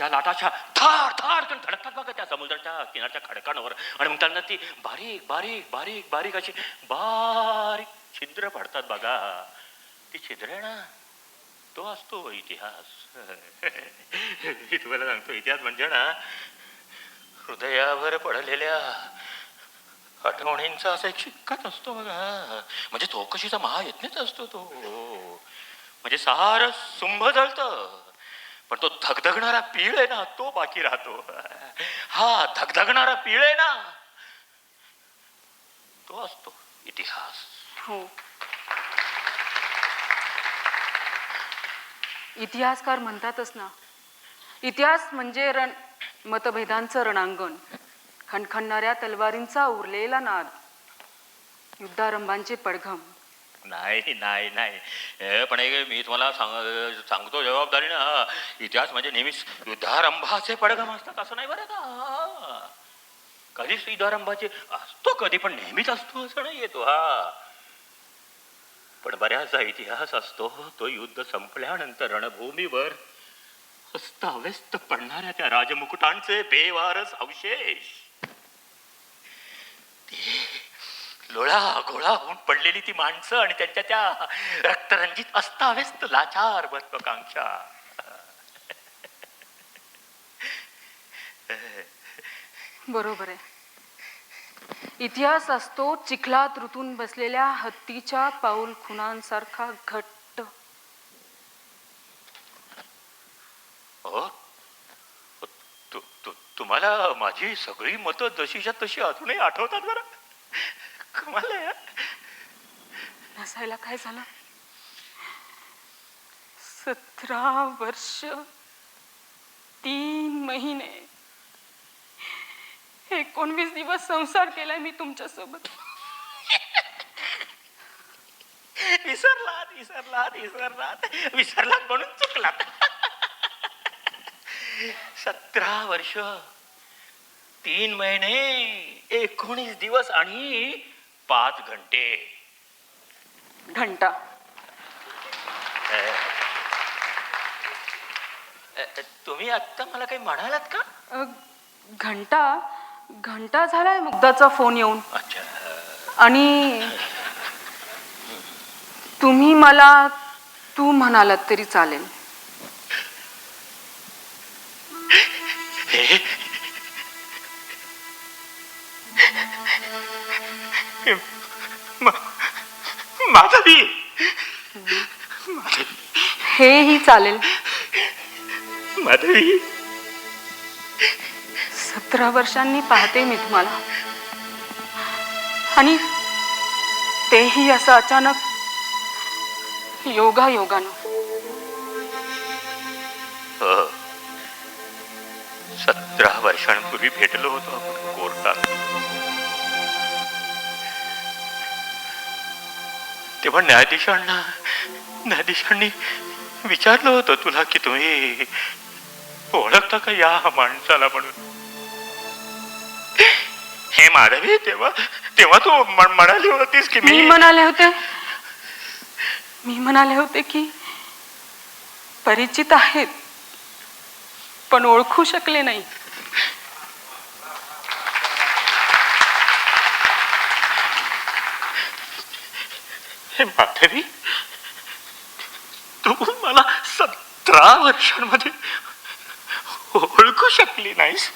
लाटाच्या थार थार धडकतात बघा त्या समुद्राच्या किनारच्या खडकांवर. आणि मग त्यांना ती बारीक बारीक बारीक बारीक अशी बारीक छिद्र पडतात बघा. ती छिद्र आहे ना, तो असतो इतिहास. मी तुम्हाला सांगतो, इतिहास म्हणजे ना हृदयावर पडलेल्या आठवणींचा असा एक शिक्काच असतो बघा. म्हणजे चौकशीचा महायत्नच असतो तो. म्हणजे सारं सुंभ जळतं, पण तो धगधगणारा पीळ आहे ना, तो बाकी राहतो. हा धगधगणारा पीळ आहे ना, तो असतो इतिहास. हो, इतिहासकार म्हणतातच ना, इतिहास म्हणजे मतभेदांचं रणांगण, खणखणणाऱ्या तलवारींचा उरलेला नाद, युद्धारंभांचे पडघम. नाही नाही नाही, पण मी तुम्हाला सांगतो जबाबदारीनं, इतिहास म्हणजे नेहमीच युद्धारंभाचे पडघम असतात असं नाही बरं का. कधीच युद्धारंभाचे असतो, कधी, पण नेहमीच असतो असं नाही येतो. पण बऱ्याचदा इतिहास असतो तो युद्ध संपल्यानंतर रणभूमीवर अस्ताव्यस्त पडणाऱ्या त्या राजमुकुटांचे बेवारस अवशेष. लोळा गोळा होऊन पडलेली ती माणसं आणि त्यांच्या त्या रक्तरंजित अस्ताव्यस्त लाचार महत्वाकांक्षा. बरोबर आहे. इतिहास असतो चिखलात रुतून बसलेल्या हत्तीच्या पाऊल खुणांसारखा घट्ट. हो, तुम्हाला माझी सगळी मतं जशीच्या तशी अजूनही आठवतात बरं. कमाल आहे. नसायला काय झालं? 17 वर्ष 3 महिने 19 दिवस संसार केलाय मी तुमच्या सोबत. विसरलात म्हणून चुकलात. 17 वर्ष 3 महिने 19 दिवस आणि 5 घंटे. घंटा. तुम्ही आता मला काही म्हणालात का? घंटा झालाय मुग्धाचा फोन येऊन. अच्छा. आणि तुम्ही मला तू म्हणालात तरी चालेल. माधवी, हेही चालेल. माधवी, 17 वर्षांनी पाहते मी तुम्हाला, आणि तेही असं अचानक, योगायोगानं. 17 वर्षांपूर्वी भेटलो होतो आपण कोर्टात. तेव्हा न्यायाधीशांनी विचारलं होतं तुला की तुम्ही ओळखता का या माणसाला म्हणून. हे माधवी, तेव्हा तू म्हणाली होतीस की मी म्हणाले होते की परिचित आहेत पण ओळखू शकले नाही. हे माधवी, तू मला 17 वर्षांमध्ये ओळखू शकली नाहीस.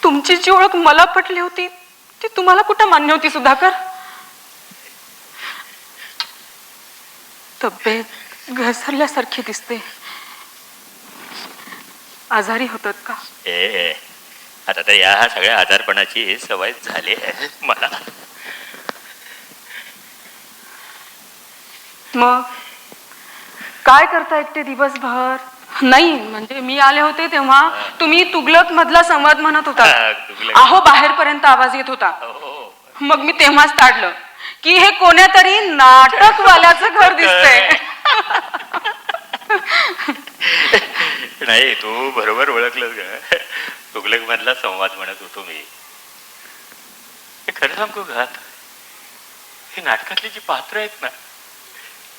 तुमची जी ओळख मला पटली होती ती तुम्हाला कुठं मान्य होती सुधाकर? तब्येत घसरल्यासारखी दिसते. आजारी होतात का? ए आता तर या सगळ्या आजारपणाची सवय झाली आहे मला. मग काय करता एकटे दिवसभर? नाही म्हणजे मी आले होते तेव्हा तुम्ही तुगलक मधला संवाद म्हणत होता. तुगलक. अहो बाहेरपर्यंत आवाज येत होता. हो. मग मी तेव्हाच ताडलं की हे कोण्यातरी नाटकवाल्याचं घर दिसतंय. नाही, तू बरोबर ओळखलंस ग. तुगलक मधला संवाद म्हणत होतो मी. हे खरं सांगू का, हे नाटकातली जी पात्र आहेत ना,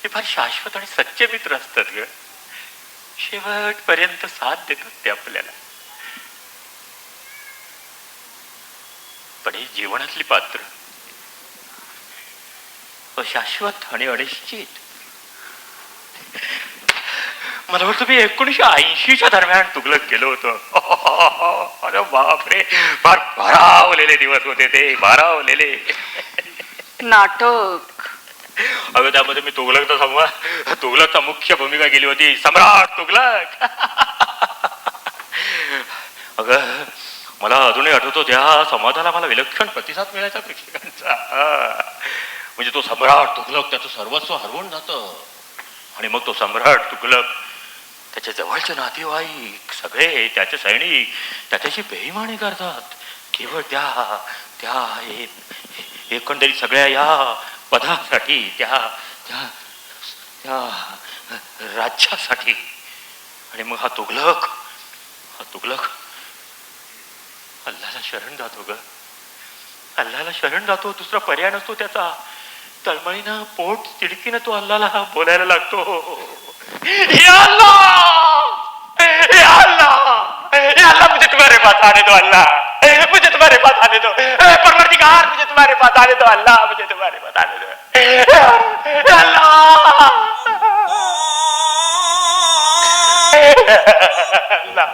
हे फार शाश्वत आणि सच्चे मित्र असतात ग. शेवटपर्यंत साथ देतात ते आपल्याला. पण ही जीवनातली पात्र शाश्वत आणि अनिश्चित. मला वाटतं मी 1980च्या दरम्यान तुगलक गेलो होतो. अरे बापरे, फार भारावलेले दिवस होते ते, भारावलेले. नाटक. अगं त्यामध्ये मी तुगलकचा मुख्य भूमिका केली होती, सम्राट तुगलक. अगं मला अजूनही आठवतो त्या संवादाला मला विलक्षण प्रतिसाद मिळायचा प्रेक्षकांचा. म्हणजे तो सम्राट तुगलक त्याचं सर्वस्व हरवून जातं आणि मग तो सम्राट तुगलक, त्याच्या जवळचे नातेवाईक सगळे, त्याचे सैनिक त्याच्याशी बेईमानी करतात केवळ त्या एकंदरीत सगळ्या या पदासाठी, त्या राज्यासाठी. आणि मग हा तुगलक अल्लाला शरण जातो ग. अल्लाला शरण जातो, दुसरा पर्याय नसतो त्याचा. तळमळीनं पोट तिडकीनं तो अल्लाला बोलायला लागतो, या अल्लाह, या अल्लाह, या अल्लाह, मुझे तुम्हारे पास आने दो अल्लाह, मुझे तुम्हारे पास आने दो परवरदिगार, मुझे तुम्हारे पास आने दो अल्लाह, मुझे तुम्हारे पास आने दो या अल्लाह, अल्लाह,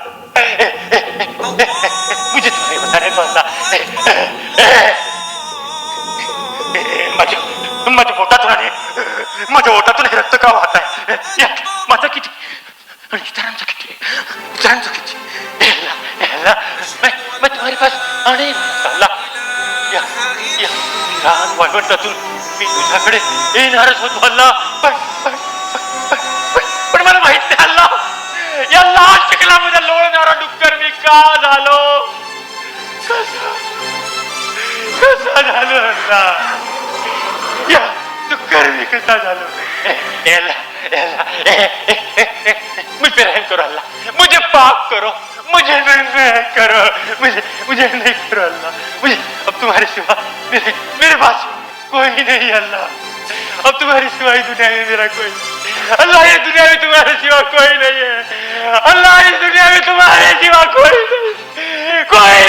मुझे तुम्हारे पास आने दो अल्लाह. माझ्या ओटातून हे रक्त का वाहत आहे? माझा किती आणि इतरांचा किती, मैं तुम्हारे पास आने अल्लाह, या लहान वाळवंटातून मी तुझ्याकडे येणारच होतो अल्लाह. पण मला माहित नाही अल्लाह, या लाल चिखलामध्ये लोळणारा डुक्कर मी का झालो, कसा झालो अल्लाह, या डुक्कर मी कसा झालो. मुझ पे रहम करो अल्लाह, मुझे पाक करो, मुझे नहीं करो, मुझे नहीं करो अल्लाह. मुझे अब तुम्हारे सिवा मेरे पास कोई नहीं अल्लाह. अब तुम्हारे सिवा इस दुनिया में मेरा कोई अल्लाह, ये दुनिया में तुम्हारे सिवा कोई नहीं है अल्लाह, इस दुनिया में तुम्हारे सिवा कोई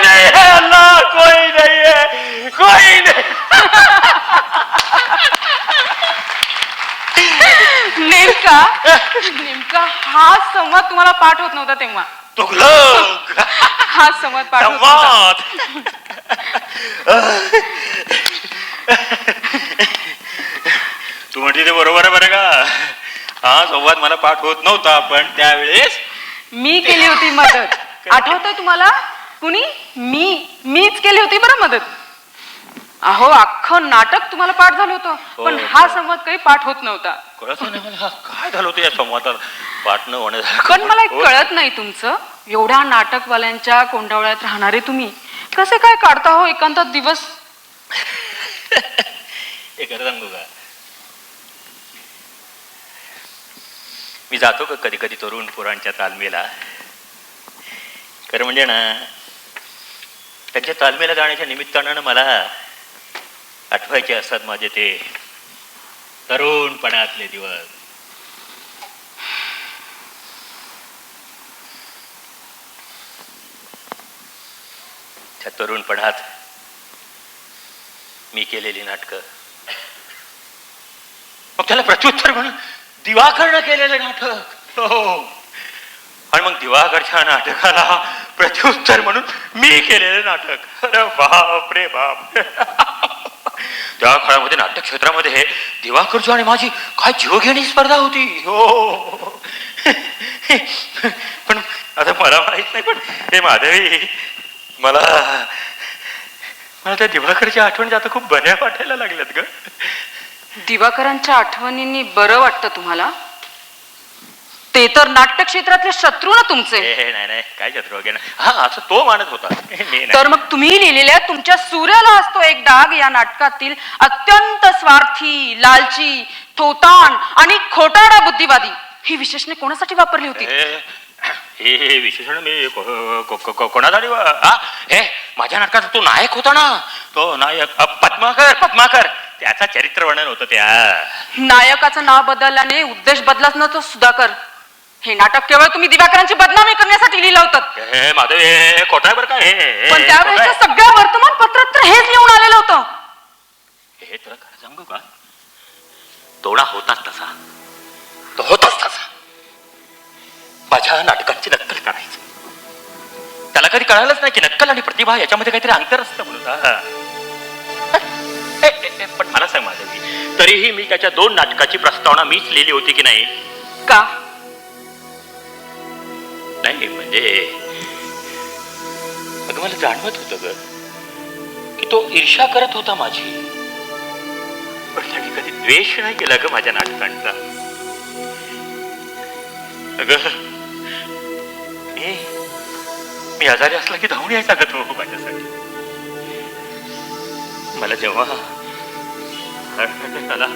नहीं है अल्लाह, कोई नहीं है, कोई नहीं. नेमका हा संवाद तुम्हाला पाठ होत नव्हता तेव्हा. तुगलक हा संवाद पाठ होत नव्हता. तू म्हटली ते बरोबर आहे बरं का. हा संवाद मला पाठ होत नव्हता, पण त्यावेळेस मी केली होती मदत. आठवतंय तुम्हाला? कुणी? मीच केली होती बरं मदत. अहो अख्खं नाटक तुम्हाला पाठ झालं होतं, पण हा संवाद काही पाठ होत नव्हता. कळत नाही मला काय झालं होतं या संवादाला पाठ न होण्याचं. पण मला एक कळत नाही तुमचं, एवढ्या नाटकवाल्यांच्या कोंडावळ्यात राहणारे तुम्ही कसे काय काढता हो एकांतात दिवस? हे खरं सांगू का, मी जातो का कधी कधी तरुण पोरांच्या तालमीला. खरं म्हणजे ना, त्यांच्या तालमीला जाण्याच्या निमित्तानं मला आठवायचे असतात माझे ते तरुणपणातले दिवस. त्या तरुणपणात मी केलेली नाटकं, मग त्याला प्रत्युत्तर म्हणून दिवाकरनं केलेलं नाटक. हो, आणि मग दिवाकरच्या नाटकाला प्रत्युत्तर म्हणून मी केलेलं नाटक. अरे बाप रे बाप. त्या काळामध्ये नाट्य क्षेत्रामध्ये दिवाकरची आणि माझी काय जीवघेणी स्पर्धा होती. हो, पण आता मला माहित नाही, पण हे माधवी, मला त्या दिवाकरच्या आठवणी आता खूप बऱ्या वाटायला लागल्यात ग. दिवाकरांच्या आठवणींनी बरं वाटतं तुम्हाला? ते तर नाट्य क्षेत्रातले शत्रू ना तुमचे. नाही नाही, काय शत्रू वगैरे नाही. हा, असं तो मानत होता, मी नाही. तर मग तुम्ही लिहिलेल्या तुमच्या सूर्याला असतो एक डाग या नाटकातील अत्यंत स्वार्थी, लालची, थोताण आणि खोटारडा बुद्धिवादी ही विशेषणे कोणासाठी वापरली होती? हे विशेषण मी कोणासाठी? हे माझ्या नाटकाचा तो नायक होता ना, तो नायक पद्माकर, त्याचा चरित्र वर्णन होतं त्या. नायकाचं नाव बदलल्याने उद्देश बदलाच ना तो सुधाकर. हे नाटक केवळ तुम्ही दिवाकरांची बदनामी करण्यासाठी लिहिलं होतं. माधव, हे खोटं आहे बरं का हे. पण त्यावेळेच्या सगळ्या वर्तमानपत्रात तर हेच लिहून आलेलं होतं. हे तुला खरं सांगू का, तोडा होताच तसा, तो होताच तसा. माझ्या नाटकांची नक्कल करायची. त्याला कधी कळालंच नाही की नक्कल आणि प्रतिभा याच्यामध्ये काहीतरी अंतर असतं म्हणून. पण मला सांग माधवी, तरीही मी त्याच्या 2 नाटकाची प्रस्तावना मीच लिहिली होती की नाही? का? नाही म्हणजे अगं मला जाणवत होतं ग की तो ईर्ष्या करत होता माझी, पण त्याने कधी द्वेष नाही केला ग माझ्या नाटकांचा. अगं मी आजारी असला की धावून यायचा ग तो माझ्यासाठी. मला जेव्हा आला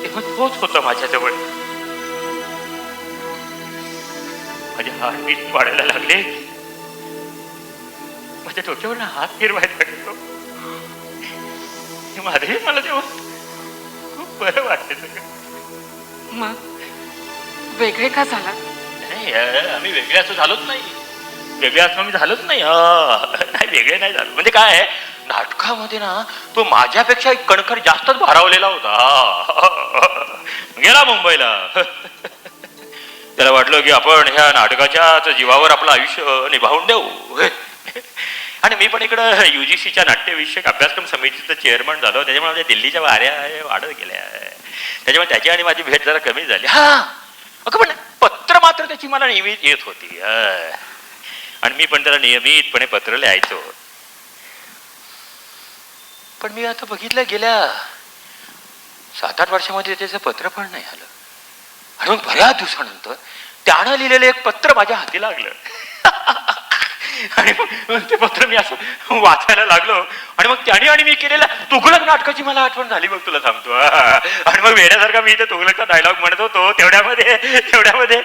तेव्हा तोच होता माझ्याजवळ. माझे हात मीच वाढायला लागले, माझ्या डोक्यावर हात फिरवायला लागलो. माधवी, मला तेव्हा खूप बरं वाटलं सगळं. मग वेगळे का झाला? नाही, आम्ही वेगळे असं झालोच नाही. वेगळे असं आम्ही झालोच नाही. नाही, वेगळे नाही झालो. म्हणजे काय, नाटकामध्ये ना तो माझ्यापेक्षा एक कणखर जास्तच भारावलेला होता. गेला मुंबईला. त्याला वाटलं की आपण ह्या नाटकाच्याच जीवावर आपलं आयुष्य निभावून देऊ. आणि मी पण इकडं UGCच्या नाट्यविषयक अभ्यासक्रम समितीचं चेअरमन झालो. त्याच्यामुळे माझ्या दिल्लीच्या वाऱ्या वाढत गेल्या. त्याच्यामुळे त्याची आणि माझी भेट जरा कमी झाली. अगं पण पत्र मात्र त्याची मला नियमित येत होती. आणि मी पण त्याला नियमितपणे पत्र लिहायचो. पण मी आता बघितलं गेल्या 7-8 वर्षामध्ये त्याचं पत्र पण नाही आलं. आणि मग बऱ्याच दिवसानंतर त्यानं लिहिलेलं एक पत्र माझ्या हाती लागलं. आणि मग ते पत्र मी असं वाचायला लागलो. आणि मग त्याने आणि मी केलेल्या तुघलक नाटकाची मला आठवण झाली. मग तुला सांगतो. आणि मग वेड्यासारखा मी इथे तुघलकचा डायलॉग म्हणत होतो. तेवढ्यामध्ये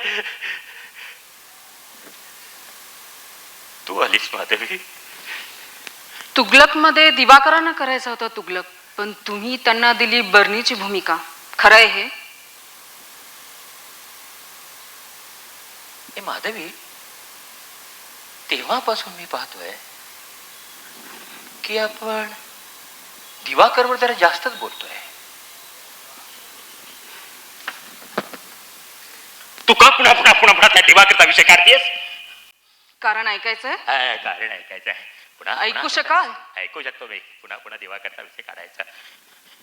तू आलीस माधवी. तुगलक मध्ये दिवाकरांना करायचं होतं तुगलक, पण तुम्ही त्यांना दिली बर्नीची भूमिका. खरं आहे हे? माधवी, तेव्हापासून मी पाहतोय की आपण दिवाकरवर जरा जास्तच बोलतोय. तू का पुन्हा त्या दिवाकरचा विषय काढतेस? कारण ऐकायचंय? कारण ऐकायचं आहे. पुन्हा ऐकू शकाल? ऐकू शकतो मी. पुन्हा दिवाकरचा विषय काढायचा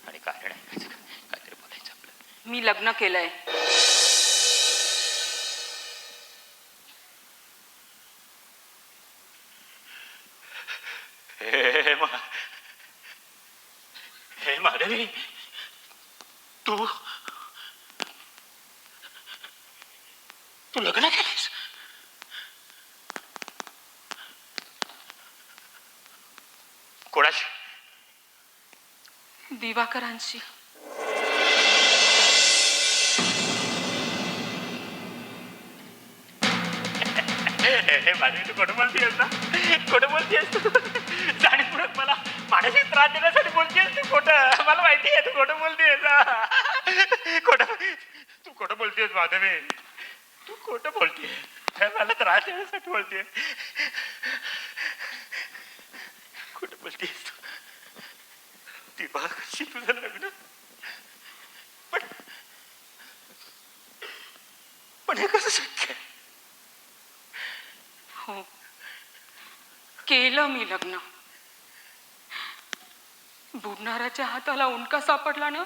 आणि कारण ऐकायचं, काहीतरी बोलायचं आपलं. मी लग्न केलंय. हे माधवी, तू लग्न केलंस? कोणाशी? दिवाकरांशी. माधवी, तू खोटं बोलतेस ना? खोटं बोलतेस तू? जाणीवपूर्वक मला मानसिक त्रास देण्यासाठी बोलतेस तू खोटं. मला माहिती आहे तू खोटं बोलतेस. तू खोटं बोलतेस माधवी. तू खोटं बोलतेस. मला त्रास देण्यासाठी बोलतेस. खोटं बोलतेस तू. दिवाकरशी तुझं लग्न? पण पण हे कसं शक्य आहे? हो, केलं मी लग्न. बुडणाऱ्याच्या हाताला उंडका सापडला ना,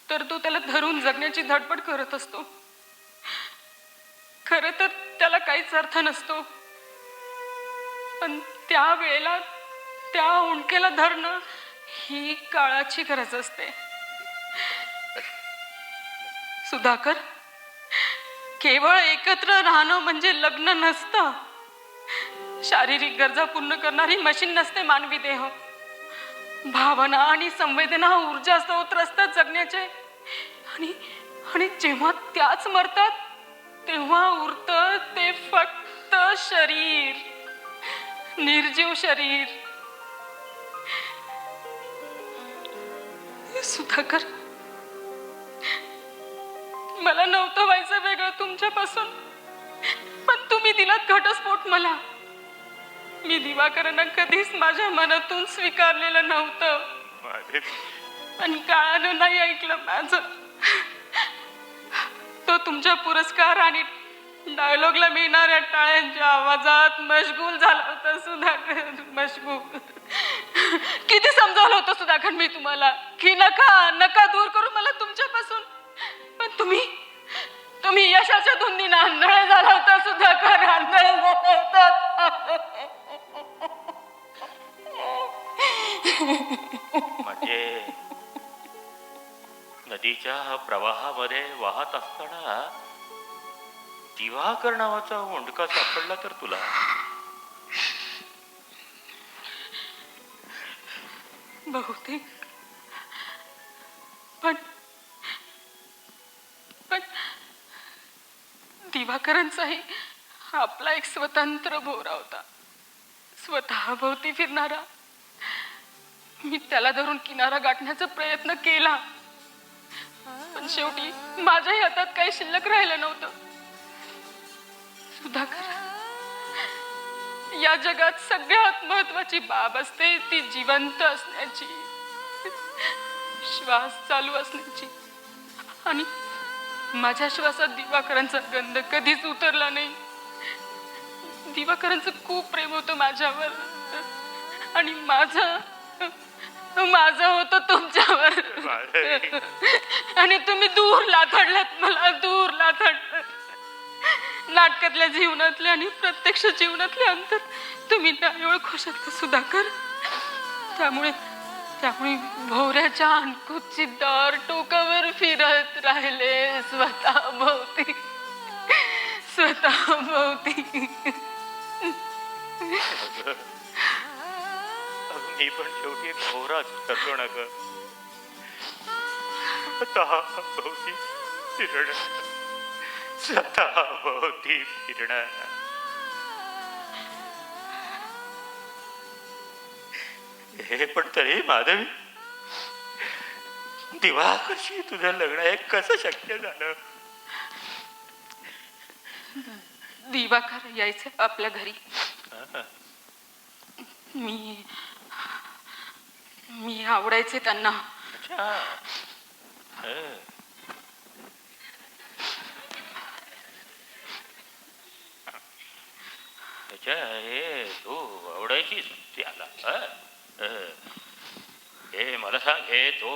तर तो त्याला धरून जगण्याची धडपड करत असतो. खरं तर त्याला काहीच अर्थ नसतो, पण त्या वेळेला त्या उंडकेला धरणं ही काळाची गरज असते. सुधाकर, केवळ एकत्र राहणं म्हणजे लग्न नसतं. शारीरिक गरजा पूर्ण करणारी मशीन नसते मानवी देह. भावना आणि संवेदना ऊर्जा स्रोत असतात जगण्याचे. आणि जेव्हा त्याच मरतात तेव्हा उरतं ते फक्त शरीर, निर्जीव शरीर. सुधाकर, मला नव्हतं व्हायचं वेगळं तुमच्यापासून, पण तुम्ही दिलात घटस्फोट मला. मी दिवाकरांना कधीच माझ्या मनातून स्वीकारलेलं नव्हतं, आणि काळानं नाही ऐकलं माझं. तो तुमच्या पुरस्कार आणि डायलॉगला मिळणाऱ्या टाळ्यांच्या आवाजात मशगूल झाला होता सुधाकर, मशगूल. किती समजावलं होतं सुधाकर मी तुम्हाला की नका नका दूर करू मला तुमच्यापासून, पण तुम्ही यशाच्या धुंदीनं आंधळ झाला होता सुधाकर, आंधळ झाला होता. म्हणजे नदीच्या प्रवाहामध्ये वाहत असताना दिवाकर नावाचा उंडका सापडला तर तुला? बहुतेक. पण दिवाकरांचाही आपला एक स्वतंत्र भोवरा होता, स्वतः भोवती फिरणारा. मी त्याला धरून किनारा गाठण्याचा प्रयत्न केला, पण शेवटी माझ्याही हातात काही शिल्लक राहिलं नव्हतं. सुधाकर, या जगात सगळ्यात महत्वाची बाब असते ती जिवंत असण्याची, श्वास चालू असण्याची. आणि माझ्या श्वासात दिवाकरांचा गंध कधीच उतरला नाही. दिवाकरांचं खूप प्रेम होतं माझ्यावर, आणि माझं होतं तुमच्यावर. आणि तुम्ही दूर लाथडलात मला, दूर लाथडलात. नाटकातल्या जीवनातले आणि प्रत्यक्ष जीवनातले अंतर तुम्ही नाही ओळखू शकता सुधाकर. त्यामुळे भोवऱ्याच्या अंकुची दार टोकावर फिरत राहिले स्वतःभोवती. मी पण शेवटी एक भोवराच ठरलो ना ग. स्वतःभोवती फिरणं. हे पण तरी माधवी, दिवाकरशी तुझं लग्न हे कसं शक्य झालं? दिवाकर यायचे आपल्या घरी. मी आवडायचे त्यांना. अच्छा. हे तू आवडायचीस त्याला? हे मला सांग, हे तो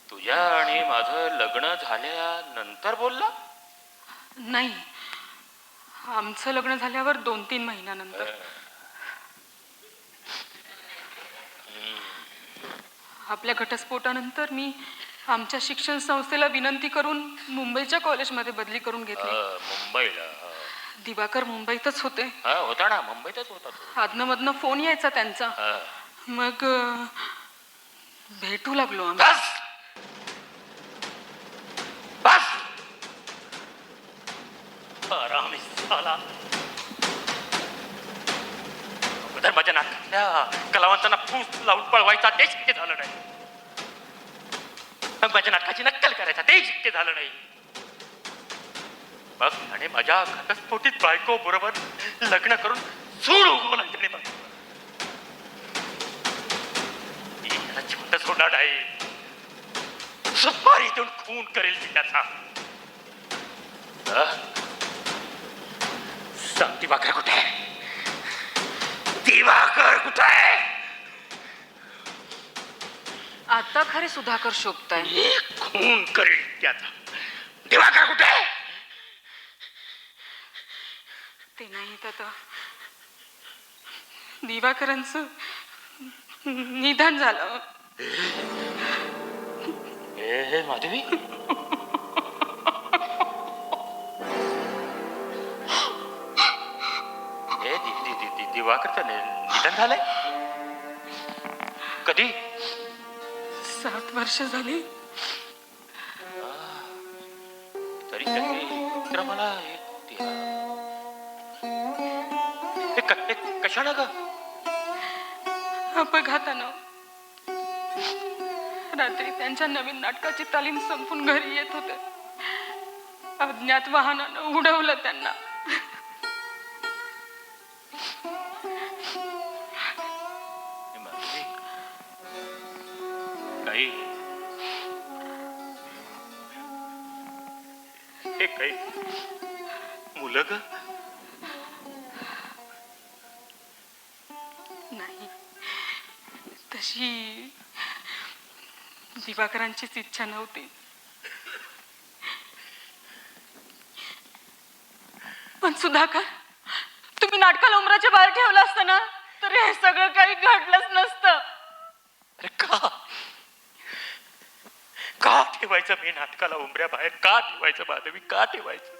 तुझ्या आणि माझं लग्न झाल्यानंतर बोलला? नाही, आमचं लग्न झाल्यावर 2-3 महिन्यानंतर. आपल्या घटस्फोटानंतर मी आमच्या शिक्षण संस्थेला विनंती करून मुंबईच्या कॉलेजमध्ये बदली करून घेतली. मुंबईला? दिवाकर मुंबईतच होते. होता ना, मुंबईतच होता तो. आदनमधनं फोन यायचा त्यांचा. मग भेटू लागलो आम्ही. माझ्या नाटकातल्या कलावंतांना फूस लावून पळवायचा ते शक्य झालं नाही. माझ्या नाटकाची नक्कल करायचा ते शक्य झालं नाही. मग आणि माझ्या घटस्फोटीत बायको बरोबर लग्न करून सूड उगवला. त्याला जिवंत सोडणार नाही. सुपारी देऊन खून करेल मी त्याचा. सांग दिवाकर कुठे आहे? दिवाकर कुठे आहे? आता खरे सुधाकर शोभताय. मी खून करेल त्याचा. दिवाकर कुठे आहे? ते नाही तर दिवाकरांचं निधन झालं. ए माधवी, दिवाकरचं निधन झालंय? कधी? 7 वर्ष झाली. तरी तर मला कशाला ग? अपघातानं. रात्री त्यांच्या नवीन नाटकाची तालीम संपून घरी येत होते. अज्ञात वाहनानं उडवलं त्यांना. काही हे काही मुलं ग? नाही, तशी दिवाकरांचीच इच्छा नव्हती. पण सुधाकर, तुम्ही नाटकाला उमराच्या बाहेर ठेवलं असतं ना, तर हे सगळं काही घडलंच नसतं. अरे का ठेवायचं मी नाटकाला उमऱ्या बाहेर? का ठेवायचं माधवी? का ठेवायचं?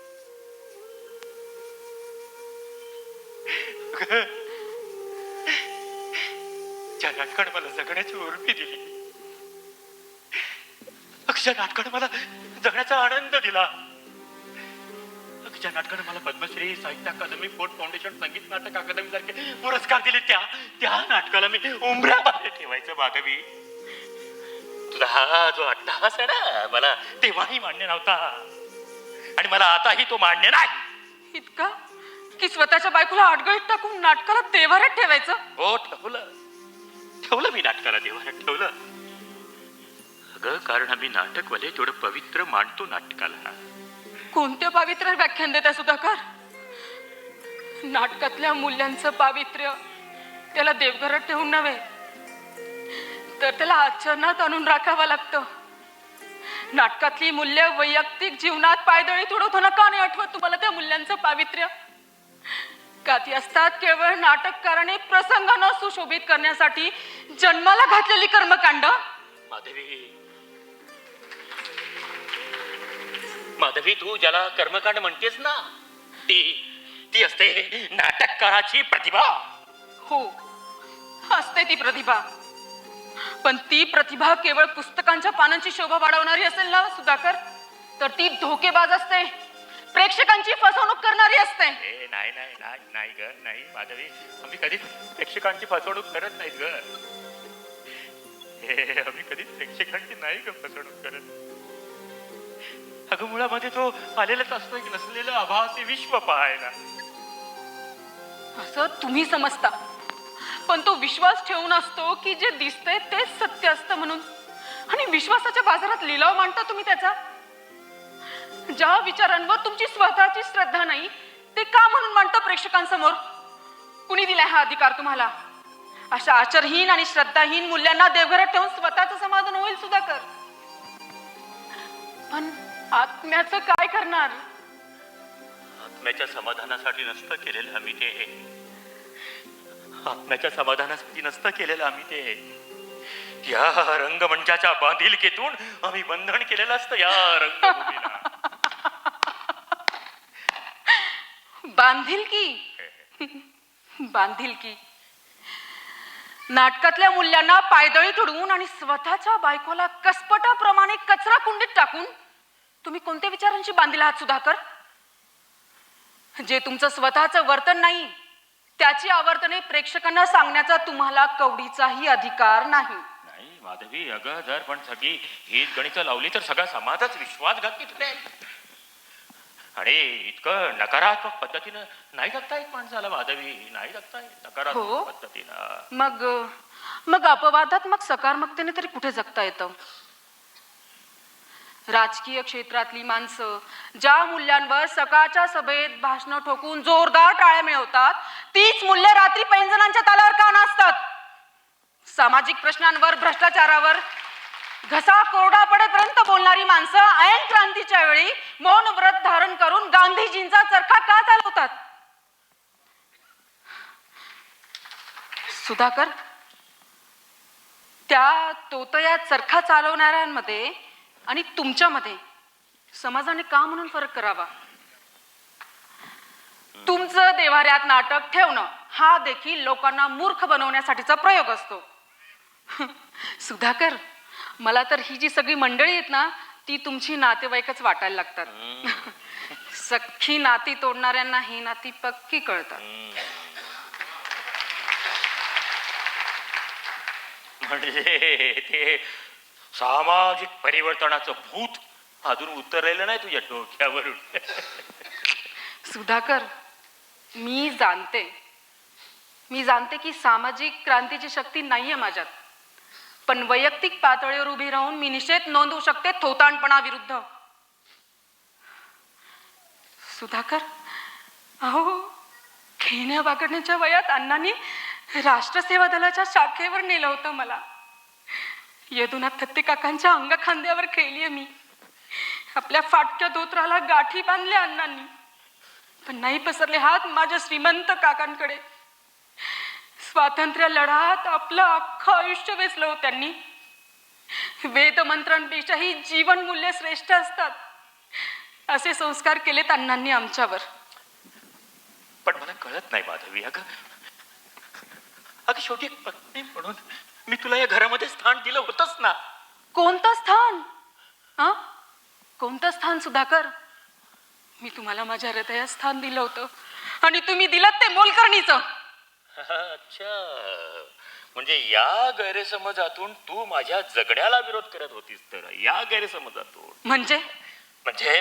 ज्या नाटकाने मला जगण्याची उर्मी दिली, ज्या नाटकाने मला जगण्याचा आनंद दिला, ज्या नाटकाने मला पद्मश्री, साहित्य अकादमी, फोर्ट फाउंडेशन, संगीत नाटक अकादमी सारखे पुरस्कार दिले, त्या नाटकाला मी उमऱ्या बाहेर ठेवायचं माधवी? तुझा हा जो अट्टहास आहे ना, मला तेव्हाही मान्य नव्हता आणि मला आताही तो मान्य नाही. इतका की स्वतःच्या बायकोला अडगळीत टाकून नाटकाला देवाऱ्यात ठेवायचं? हो, ठेवलं मी नाटकाला देवाऱ्यात ठेवलं. अगं, कारण आम्ही नाटकवाले तेवढं पवित्र मानतो नाटकाला. कोणत्या पावित्र्यावर व्याख्यान देताय सुधाकर? नाटकातल्या मूल्यांचं पावित्र्य त्याला देवघरात ठेवून नव्हे, तर त्याला आचरणात आणून राखावं लागतं. नाटकातली मूल्य वैयक्तिक जीवनात पायदळी तुडवताना का नाही आठवत तुम्हाला त्या मूल्यांचं पावित्र्य? का ती असतात केवळ नाटककाराने प्रसंगानं सुशोभित करण्यासाठी जन्माला घातलेली कर्मकांड? माधवी, तू ज्याला कर्मकांड म्हणतेस ना, ती असते नाटककाराची प्रतिभा. हो, असते ती प्रतिभा. पण ती प्रतिभा केवळ पुस्तकांच्या पानांची शोभा वाढवणारी असेल ना सुधाकर, तर ती धोकेबाज असते, प्रेक्षकांची फसवणूक करणारी असते. नाही ग, नाही माधवी, आम्ही कधीच प्रेक्षकांची फसवणूक करत नाहीत ग. आम्ही कधीच प्रेक्षकांची नाही ग फसवणूक करत. अगं, मुळामध्ये तो आलेलाच असतो एक नसलेलं आभासी विश्व पाहायला. असं तुम्ही समजता, पण तो विश्वास ठेवून असतो की जे दिसतंय तेच सत्य असतं म्हणून. आणि विश्वासाच्या बाजारात लिलाव मांडता तुम्ही त्याचा. ज्या विचारांवर तुमची स्वतःची श्रद्धा नाही, ते का म्हणून मांडता प्रेक्षकांसमोर? कुणी दिलाय हा अधिकार तुम्हाला? अशा आचरहीन आणि श्रद्धाहीन मूल्यांना देवघरात ठेवून स्वतःचं समाधान होईल सुधाकर, पण आत्म्याचं काय करणार? आत्म्याच्या समाधानासाठी नसतं केलेलं आम्ही ते. आत्म्याच्या समाधानासाठी नसतं केलेलं आम्ही ते. या रंगमंचाच्या बांधिलकीतून आम्ही बंधन केलेलं असतं या रंगभूमीला. बांधिलकी नाटकातल्या मूल्यांना पायदळी तुडवून आणि स्वतःच्या बायकोला कसपटाप्रमाणे कचरा कुंडीत टाकून तुम्ही कोणत्या विचारांची बांधील आहात सुधाकर? जे तुमचं स्वतःचं वर्तन नाही, त्याची आवर्तने प्रेक्षकांना सांगण्याचा तुम्हाला कवडीचाही अधिकार नाही. नाही माधवी, अगं, जर पण सगळी हीच गणितं लावली तर सगळा समाजच विश्वासघाती ठरेल. आणि इतकं नकारात्मक पद्धतीनं नाही जगता येत माणसाला माधवी, नाही जगता येत हो? नकारात्मक पद्धतीनं. मग मग अपवादात्मक सकारात्मकतेने तरी कुठे जगता येतं? राजकीय क्षेत्रातली माणसं ज्या मूल्यांवर सकाळच्या सभेत भाषणं ठोकून जोरदार टाळ्या मिळवतात, तीच मूल्य रात्री पैंजणांच्या तालावर का नसतात? सामाजिक प्रश्नांवर, भ्रष्टाचारावर घसा कोरडा पडेपर्यंत बोलणारी माणसं ऐन क्रांतीच्या वेळी मौन व्रत धारण करून गांधीजींचा चरखा का चालवतात? सुधाकर, त्या तोतया चरखा चालवणाऱ्यांमध्ये आणि तुमच्यामध्ये समाजाने का म्हणून फरक करावा? तुमचं देव्हाऱ्यात नाटक ठेवणं हा देखील लोकांना मूर्ख बनवण्यासाठीचा प्रयोग असतो. सुधाकर, मला तर ही जी सगळी मंडळी आहेत ना, ती तुमची नातेवाईकच वाटायला लागतात. सख्खी नाती तोडणाऱ्यांना ही नाती पक्की कळतात. म्हणजे ते सामाजिक परिवर्तनाचं भूत अजून उतरलेलं नाही तुझ्या डोक्यावरून. सुधाकर, मी जाणते की सामाजिक क्रांतीची शक्ती नाहीये माझ्यात, पण वैयक्तिक पातळीवर उभी राहून मी निषेध नोंदवू शकते थोताणपणा विरुद्ध. सुधाकर, अहो, खेळण्या वागण्याच्या वयात अण्णांनी राष्ट्रसेवा दलाच्या शाखेवर नेलं होतं मला. यदुनाथ थत्ते काकांच्या अंगखांद्यावर खेळलीये मी. आपल्या फाटक्या धोत्राला गाठी बांधल्या अण्णांनी, पण नाही पसरले हात माझ्या श्रीमंत काकांकडे. स्वातंत्र्य लढ्यात आपलं अख्खं आयुष्य वेचलं हो त्यांनी. वेदमंत्रांपेक्षाही जीवनमूल्य श्रेष्ठ असतात असे संस्कार केलेत अण्णांनी आमच्यावर. पण मला कळत नाही माधवी, अगं शेवटी एक पत्नी म्हणून मी तुला या घरामध्ये स्थान दिलं होतंच ना. कोणतं स्थान? कोणतं स्थान सुधाकर? मी तुम्हाला माझ्या हृदयात स्थान दिलं होतं आणि तुम्ही दिलं ते मोलकर्णीचं. अच्छा, म्हणजे या गैरसमजातून तू माझ्या जगण्याला विरोध करत होतीस तर? या गैरसमजातून म्हणजे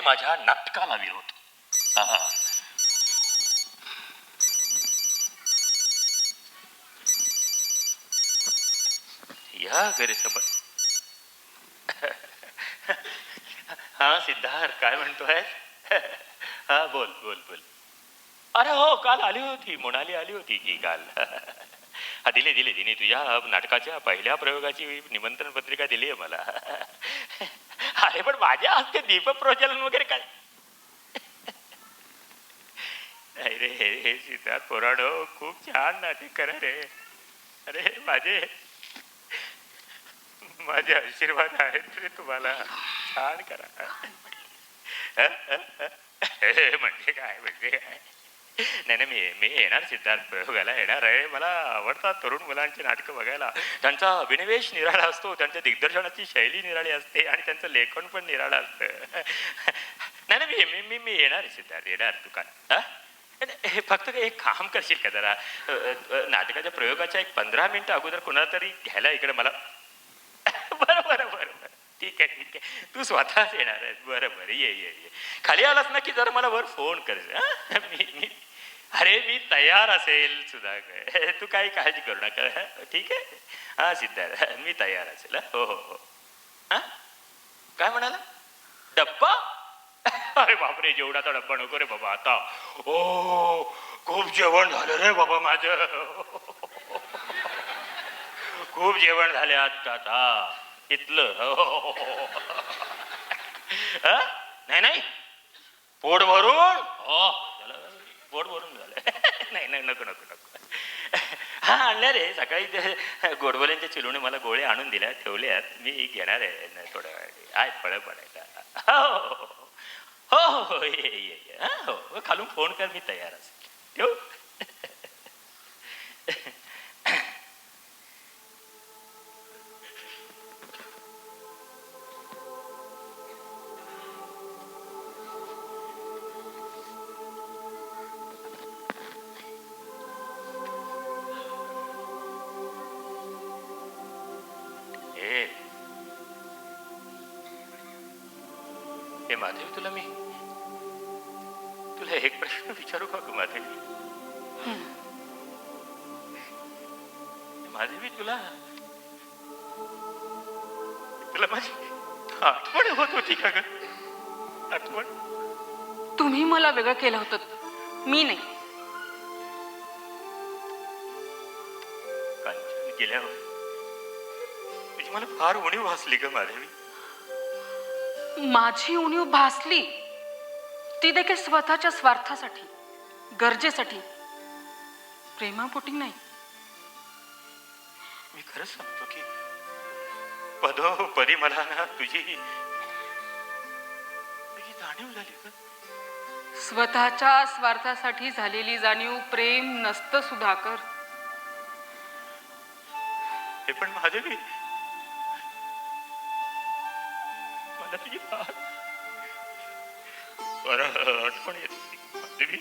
माझ्या नाटकाला विरोध. या गैरसमज. हा सिद्धार्थ, काय म्हणतोय? हा बोल बोल बोल. अरे हो, काल आली होती, मोनाली आली होती की काल. हा दिली तिने तुझ्या नाटकाच्या पहिल्या प्रयोगाची निमंत्रण पत्रिका दिली आहे मला. अरे पण माझ्या हस्ते दीप प्रज्वलन वगैरे काय नाही रे. हे सिद्धार्थ पोराडो, खूप छान नाटक करा रे. अरे माझे आशीर्वाद आहेत रे तुम्हाला. छान करा. म्हणजे काय नाही, मी येणार सिद्धार्थ प्रयोगाला येणार आहे. मला आवडतात तरुण मुलांची नाटकं बघायला. त्यांचा अभिनिवेश निराळा असतो, त्यांच्या दिग्दर्शनाची शैली निराळी असते आणि त्यांचं लेखन पण निराळं असतं. नाही, मी येणार आहे सिद्धार्थ, येणार. तू काय हे फक्त एक काम करशील का जरा? नाटकाच्या प्रयोगाच्या एक 15 मिनिटं अगोदर कोणाला तरी घ्यायला इकडे मला. बरं ठीक आहे, तू स्वतःच येणार आहेस. बरं ये. खाली आलास ना की जरा मला वर फोन कर. मी तयार असेल सुधाकर, तू काही काळजी करू नका. ठीक आहे. हा सिद्धार्थ, मी तयार असेल. हो. काय म्हणाला? डब्बा? अरे बापरे, जेवणाचा डब्बा नको रे बाबा आता. ओ, खूप जेवण झालं रे बाबा माझं. खूप जेवण झाले आता इथलं. नाही, पोट भरून. पोट भरून झालं. नाही, नको. हा आणल्या रे सकाळी. ते गोडबोल्यांच्या चिलूने मला गोळे आणून दिल्या, ठेवल्यात. मी घेणार आहे थोड्या वेळ. आहेत फळं पडायला. हो ये. हो, खालून फोन कर, मी तयार असेल. ठेवू. हे माधवी, तुला मी तुला एक प्रश्न विचारू का ग माधवी? माधवी, तुला तुला माझी आठवण होत होती का ग? आठवण? तुम्ही मला वेगळं केलं होतं, मी नाही. कांचन गेल्यावर तुझी मला फार उणीव भासली ग माधवी. माझी उणीव भासली, ती देखील स्वतःच्या स्वार्थासाठी, गरजेसाठी, प्रेमापोटी नाही. मी खरंच सांगतो की पदोपदी मला ना तुझी जाणीव झाली ग. स्वतःच्या स्वार्थासाठी झालेली जाणीव प्रेम नसतं सुधाकर. हे पण माधवी, मला तुझी फार आठवण येते माधवी.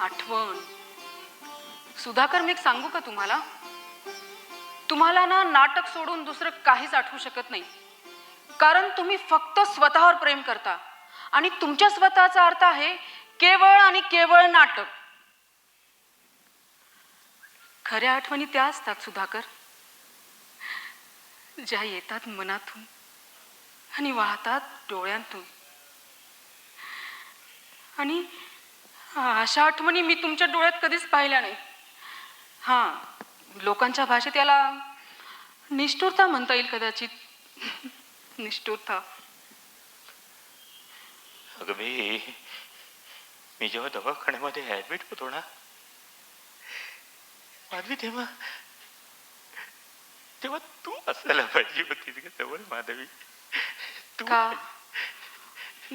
आठवण? सुधाकर, मी एक सांगू का तुम्हाला? तुम्हाला ना नाटक सोडून दुसरं काहीच आठवू शकत नाही, कारण तुम्ही फक्त स्वतःवर प्रेम करता आणि तुमच्या स्वतःचा अर्थ आहे केवळ आणि केवळ नाटक. खऱ्या आठवणी त्या असतात सुधाकर, ज्या येतात मनातून आणि वाहतात डोळ्यांतून. आणि अशा आठवणी मी तुमच्या डोळ्यात कधीच पाहिल्या नाही. हा, लोकांच्या भाषेत याला निष्ठुरता म्हणता येईल कदाचित. निष्ठुरता. अगं मी जेव्हा दवाखान्यामध्ये ऍडमिट होतो ना माधवी, तेव्हा तू असायला पाहिजे होती जवळ माधवी. तू का?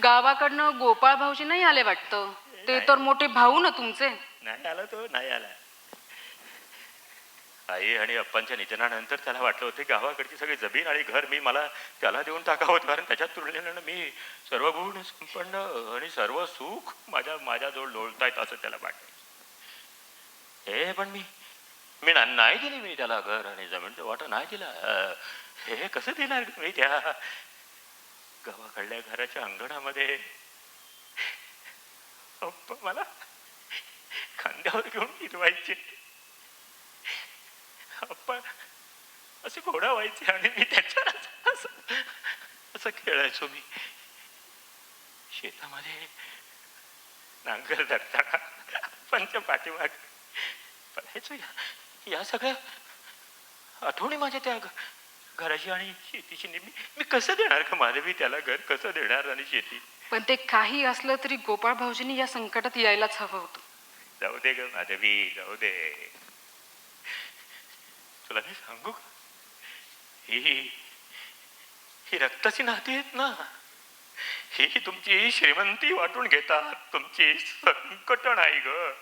गावाकडनं गोपाळ भाऊजी नाही आले वाटतं? ते तर मोठे भाऊ ना तुमचे. नाही आला तो, नाही आला. आई आणि अप्पांच्या निधनानंतर त्याला वाटलं होतं गावाकडची सगळी जमीन आणि घर मला त्याला देऊन टाकावं, कारण त्याच्यात तुलनेनं मी सर्व गुण संपन्न आणि सर्व सुख माझ्याजवळ लोळतायत असं त्याला वाटलं. हे पण मी नाही दिली. मी त्याला घर आणि जमीनचं वाटं नाही दिला. हे कसं देणार मी? त्या गावाकडल्या घराच्या अंगणामध्ये अप्पा मला खांद्यावर घेऊन फिरवायचे. अप्पा असे घोडा व्हायचे आणि मी त्याच्यावर असं खेळायचो. मी शेतामध्ये नांगर धरताना पंच पाठीमाग पळायचो. या सगळ्या आठवणी माझ्या त्या घराची आणि शेतीची. मी कसं देणार का माधवी त्याला घर? कसं देणार आणि शेती? पण ते काही असलं तरी गोपाळ भाऊजींनी या संकटात यायलाच हवं होतं. जाऊ दे ग माधवी, जाऊ दे. तुला मी सांगू का, ही रक्ताची नाती आहेत ना, ही तुमची श्रीमंती वाटून घेतात, तुमची संकट नाही ग.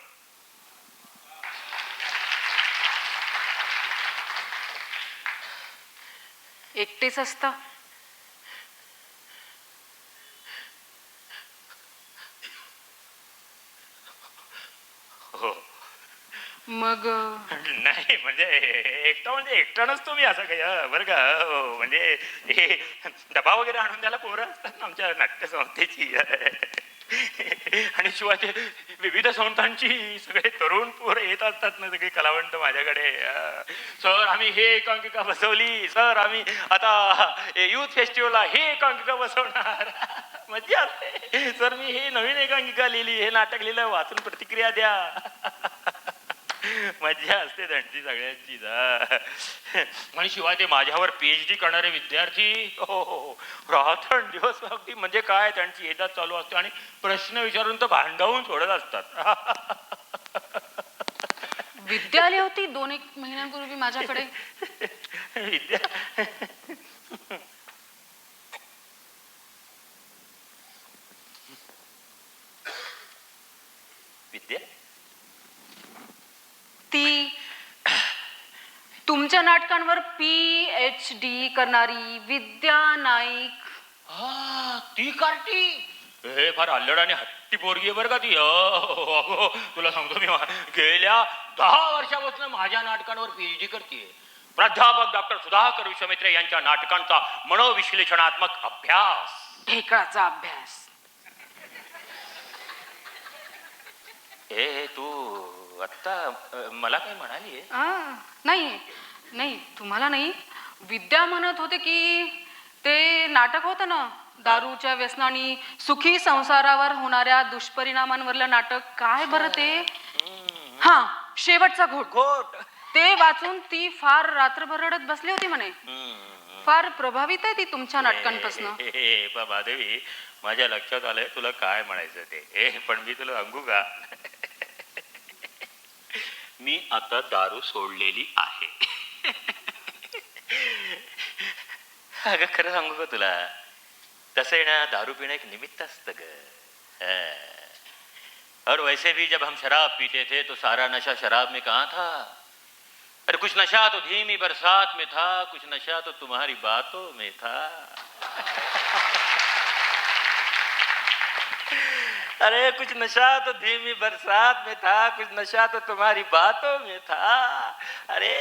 एकटेच असता? हो. मग नाही म्हणजे एकटा नसतो मी असं काही, बरं का. हो, म्हणजे हे डबा वगैरे आणून त्याला पोरं असतात ना आमच्या नाट्यसंस्थेची, आणि शिवाय ते विविध संस्थांची सगळे तरुण पोरं येत असतात ना, सगळे कलावंत माझ्याकडे. सर आम्ही हे एकांकिका बसवली, सर आम्ही आता युथ फेस्टिवलला हे एकांकिका बसवणार. मज्जा असते. सर मी हे नवीन एकांकिका लिहिली, हे नाटक लिहिलं, वाचून प्रतिक्रिया द्या. मज्जा असते त्यांची सगळ्यांची. आणि शिवाय ते माझ्यावर PhD करणारे विद्यार्थी, हो रात्रंदिवस दिवस अगदी म्हणजे काय त्यांची येतात चालू असते आणि प्रश्न विचारून तर भांडावून सोडत असतात. विद्या आली होती 2-1 महिन्यांपूर्वी माझ्याकडे. विद्या विद्या ती तुमच्या नाटकांवर PhD करणारी विद्या नाईक. ती कार्टी हे फार अल्लड आणि हट्टी पोरगी आहे बरं का ती. अगो तुला सांगतो मी, गेल्या 10 वर्षापासून माझ्या नाटकांवर PhD करते. प्राध्यापक डॉक्टर सुधाकर विश्वामित्रे यांच्या नाटकांचा मनोविश्लेषणात्मक अभ्यास. ढेकळाचा अभ्यास. हे तू आत्ता मला काय म्हणाली नाही नाही तुम्हाला नाही, विद्या म्हणत होते की ते नाटक होतं ना, दारूच्या व्यसनानी सुखी संसारावर होणाऱ्या दुष्परिणामांवरलं नाटक, काय बरं ते, हा शेवटचा घोट, ते वाचून ती फार रात्रभर रडत बसली होती म्हणे. फार प्रभावित आहे ती तुमच्या नाटकांपासून. माधवी, माझ्या लक्षात आलंय तुला काय म्हणायचं ते. पण मी तुला सांगू का, मी आता दारू सोडलेली आहे. अगं खरं सांगू का तुला, तसं आहे ना, दारू पिणं एक निमित्त असतं ग. और वैसे भी जब हम शराब पीते थे तो सारा नशा शराब में कहाँ था. अरे कुछ नशा तो धीमी बरसात में था, कुछ नशा तो तुम्हारी बातों में था. अरे कुछ नशा तो धीमी बरसात में था, कुछ नशा तो तुम्हारी बातों में था. अरे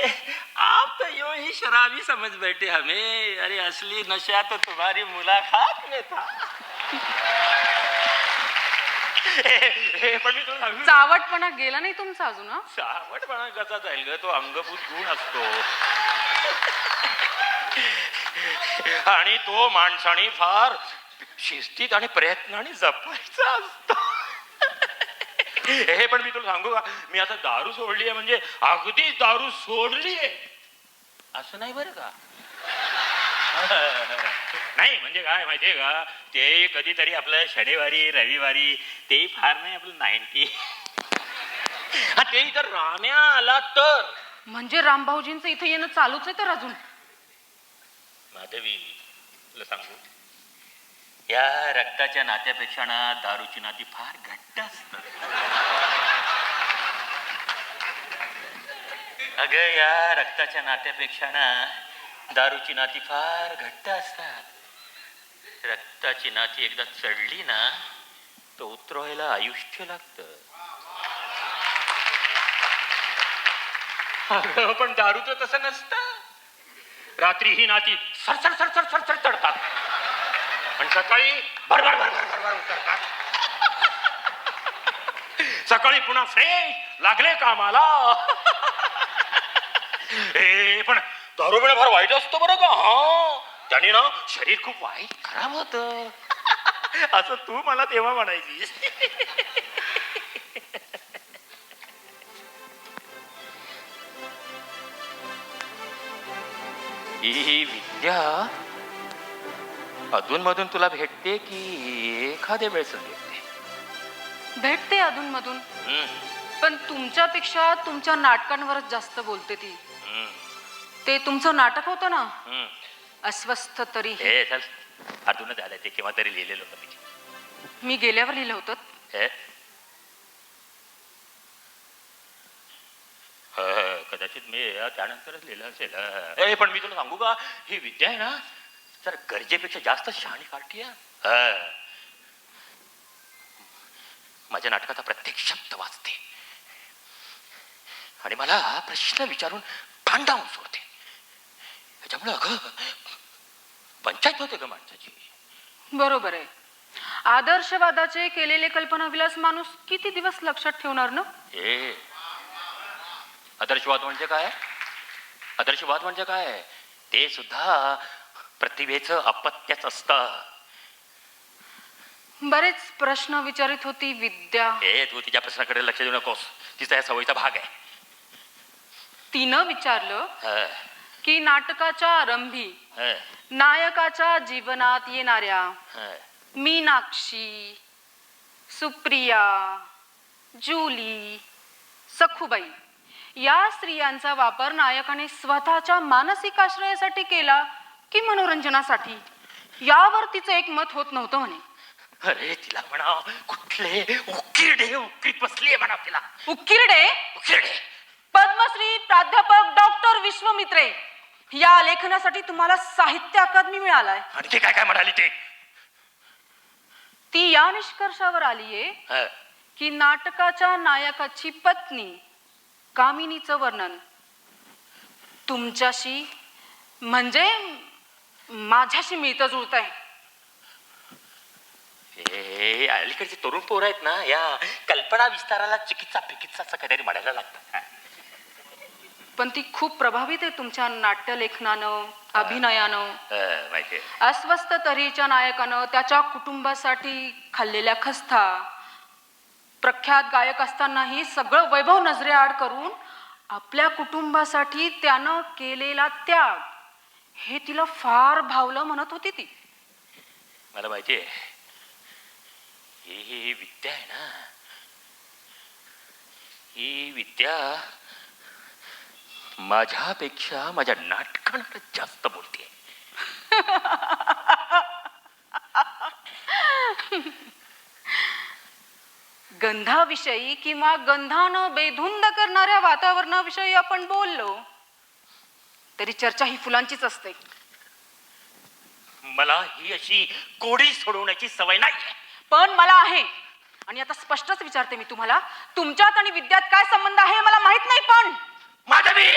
आप तो यूं ही शराबी समझ बैठे हमें, अरे असली नशा तो तुम्हारी मुलाकात में था. पण मी तुला सांगू, चावटपणा गेला नाही तुमचा अजून. सावटपणा कसा जाईल ग, तो अंगभूत गुण असतो. आणि तो माणसाने फार शिस्तीत आणि प्रयत्नाने जपायचा असतो. हे पण मी तुला सांगू का, मी आता दारू सोडली आहे म्हणजे अगदीच दारू सोडली आहे असं नाही बरं का. नाही म्हणजे काय माहितीये का, ते कधीतरी आपलं शनिवारी रविवारी, ते फार नाही आपलं 90. ते तर राम्या आला तर. म्हणजे रामभाऊजींचं इथे येणं चालूच आहे तर अजून. माधवी तुला सांगू, या रक्ताच्या नात्यापेक्षा ना दारूची नाती फार घट्ट असतात. अगं या रक्ताच्या नात्यापेक्षा ना दारूची नाती फार घट्ट असतात. रक्ताची नाती एकदा चढली ना, तो उतरवायला आयुष्य लागतं. अगं पण दारूचं तसं नसतं. रात्री ही नाती सरसर सरसर सरसर चढतात, पण सकाळी भरभर भरभर भरभर उतरतात. सकाळी पुन्हा फ्रेश लागले कामाला. पण दारू पिणं फार वाईट असतं बरं का. हा त्याने ना शरीर खूप वाईट खराब होत असं तू मला तेव्हा म्हणायची. ही विद्या अधूनमधून तुला भेटते की एखाद्या वेळेस भेटते? भेटते अधूनमधून, पण तुमच्यापेक्षा तुमच्या नाटकांवरच जास्त बोलते ती. ते तुमचं नाटक होतं ना, अस्वस्थ तरी. हे चल, अजूनच झालंय ते, केव्हा तरी लिहिलेलं होतं मी गेल्यावर लिहिलं होतं. कदाचित मी त्यानंतरच लिहिलं असेल. पण मी तुला सांगू का, ही विद्या आहे ना जर गरजेपेक्षा जास्त शहाणी काढती. माझ्या नाटकाचा प्रत्येक शब्द वाचते आणि मला प्रश्न विचारून भांडावून सोडते. त्याच्यामुळे अगं पंचायत होते ग माणसाची. बरोबर आहे. आदर्शवादाचे केलेले कल्पनाविलास माणूस किती दिवस लक्षात ठेवणार ना. आदर्शवाद म्हणजे काय? आदर्शवाद म्हणजे काय? ते सुद्धा प्रतिभेचं अपत्यच असतं. बरेच प्रश्न विचारित होती विद्या. तू तिच्या प्रश्नाकडे लक्ष देऊ नकोस, तिचा या सवयीचा भाग आहे. तिनं विचारलं की नाटकाच्या आरंभी नायकाच्या जीवनात येणाऱ्या मीनाक्षी, सुप्रिया, जुली, सखुबाई या स्त्रियांचा वापर नायकाने स्वतःच्या मानसिक आश्रयासाठी केला की मनोरंजनासाठी, यावर तिचं एक मत होत नव्हतं म्हणे. अरे तिला म्हणा कुठले उकिरडे उकरीत बसलीये म्हणा तिला. उकिरडे? उकिरडे. पद्मश्री प्राध्यापक डॉक्टर विश्वमित्रे या लेखनासाठी तुम्हाला साहित्य अकादमी मिळालाय. आणखी काय काय म्हणाली ते? ती या निष्कर्षावर आलीये की नाटकाच्या नायकाची पत्नी कामिनीचं वर्णन तुमच्याशी म्हणजे माझ्याशी मिळतं जुळत आहे. हे अलीकडचे तरुण पोर आहेत ना, या कल्पना विस्ताराला चिकित्सा फिकित्सा असं काहीतरी म्हणायला लागतं. पण ती खूप प्रभावित आहे तुमच्या नाट्यलेखनानं, अभिनयानं. माहितीये. अस्वस्थ तऱ्हेच्या नायकानं त्याच्या कुटुंबासाठी खाल्लेल्या खस्ता, प्रख्यात गायक असतानाही सगळं वैभव नजरेआड करून आपल्या कुटुंबासाठी त्यानं केलेला त्याग, हे तिला फार भावलं म्हणत होती ती. मला माहितीये, ही विद्या आहे ना, ही विद्या माझ्यापेक्षा माझ्या नाटकांना जास्त बोलते. गंधाविषयी किंवा गंधानं बेधुंद करणाऱ्या वातावरणाविषयी आपण बोललो तरी चर्चा ही फुलांचीच असते. मला ही अशी कोडी सोडवण्याची सवय नाही. पण मला आहे, आणि आता स्पष्टच विचारते मी तुम्हाला, तुमच्यात आणि विद्यात काय संबंध आहे हे मला माहित नाही. पण माधवी,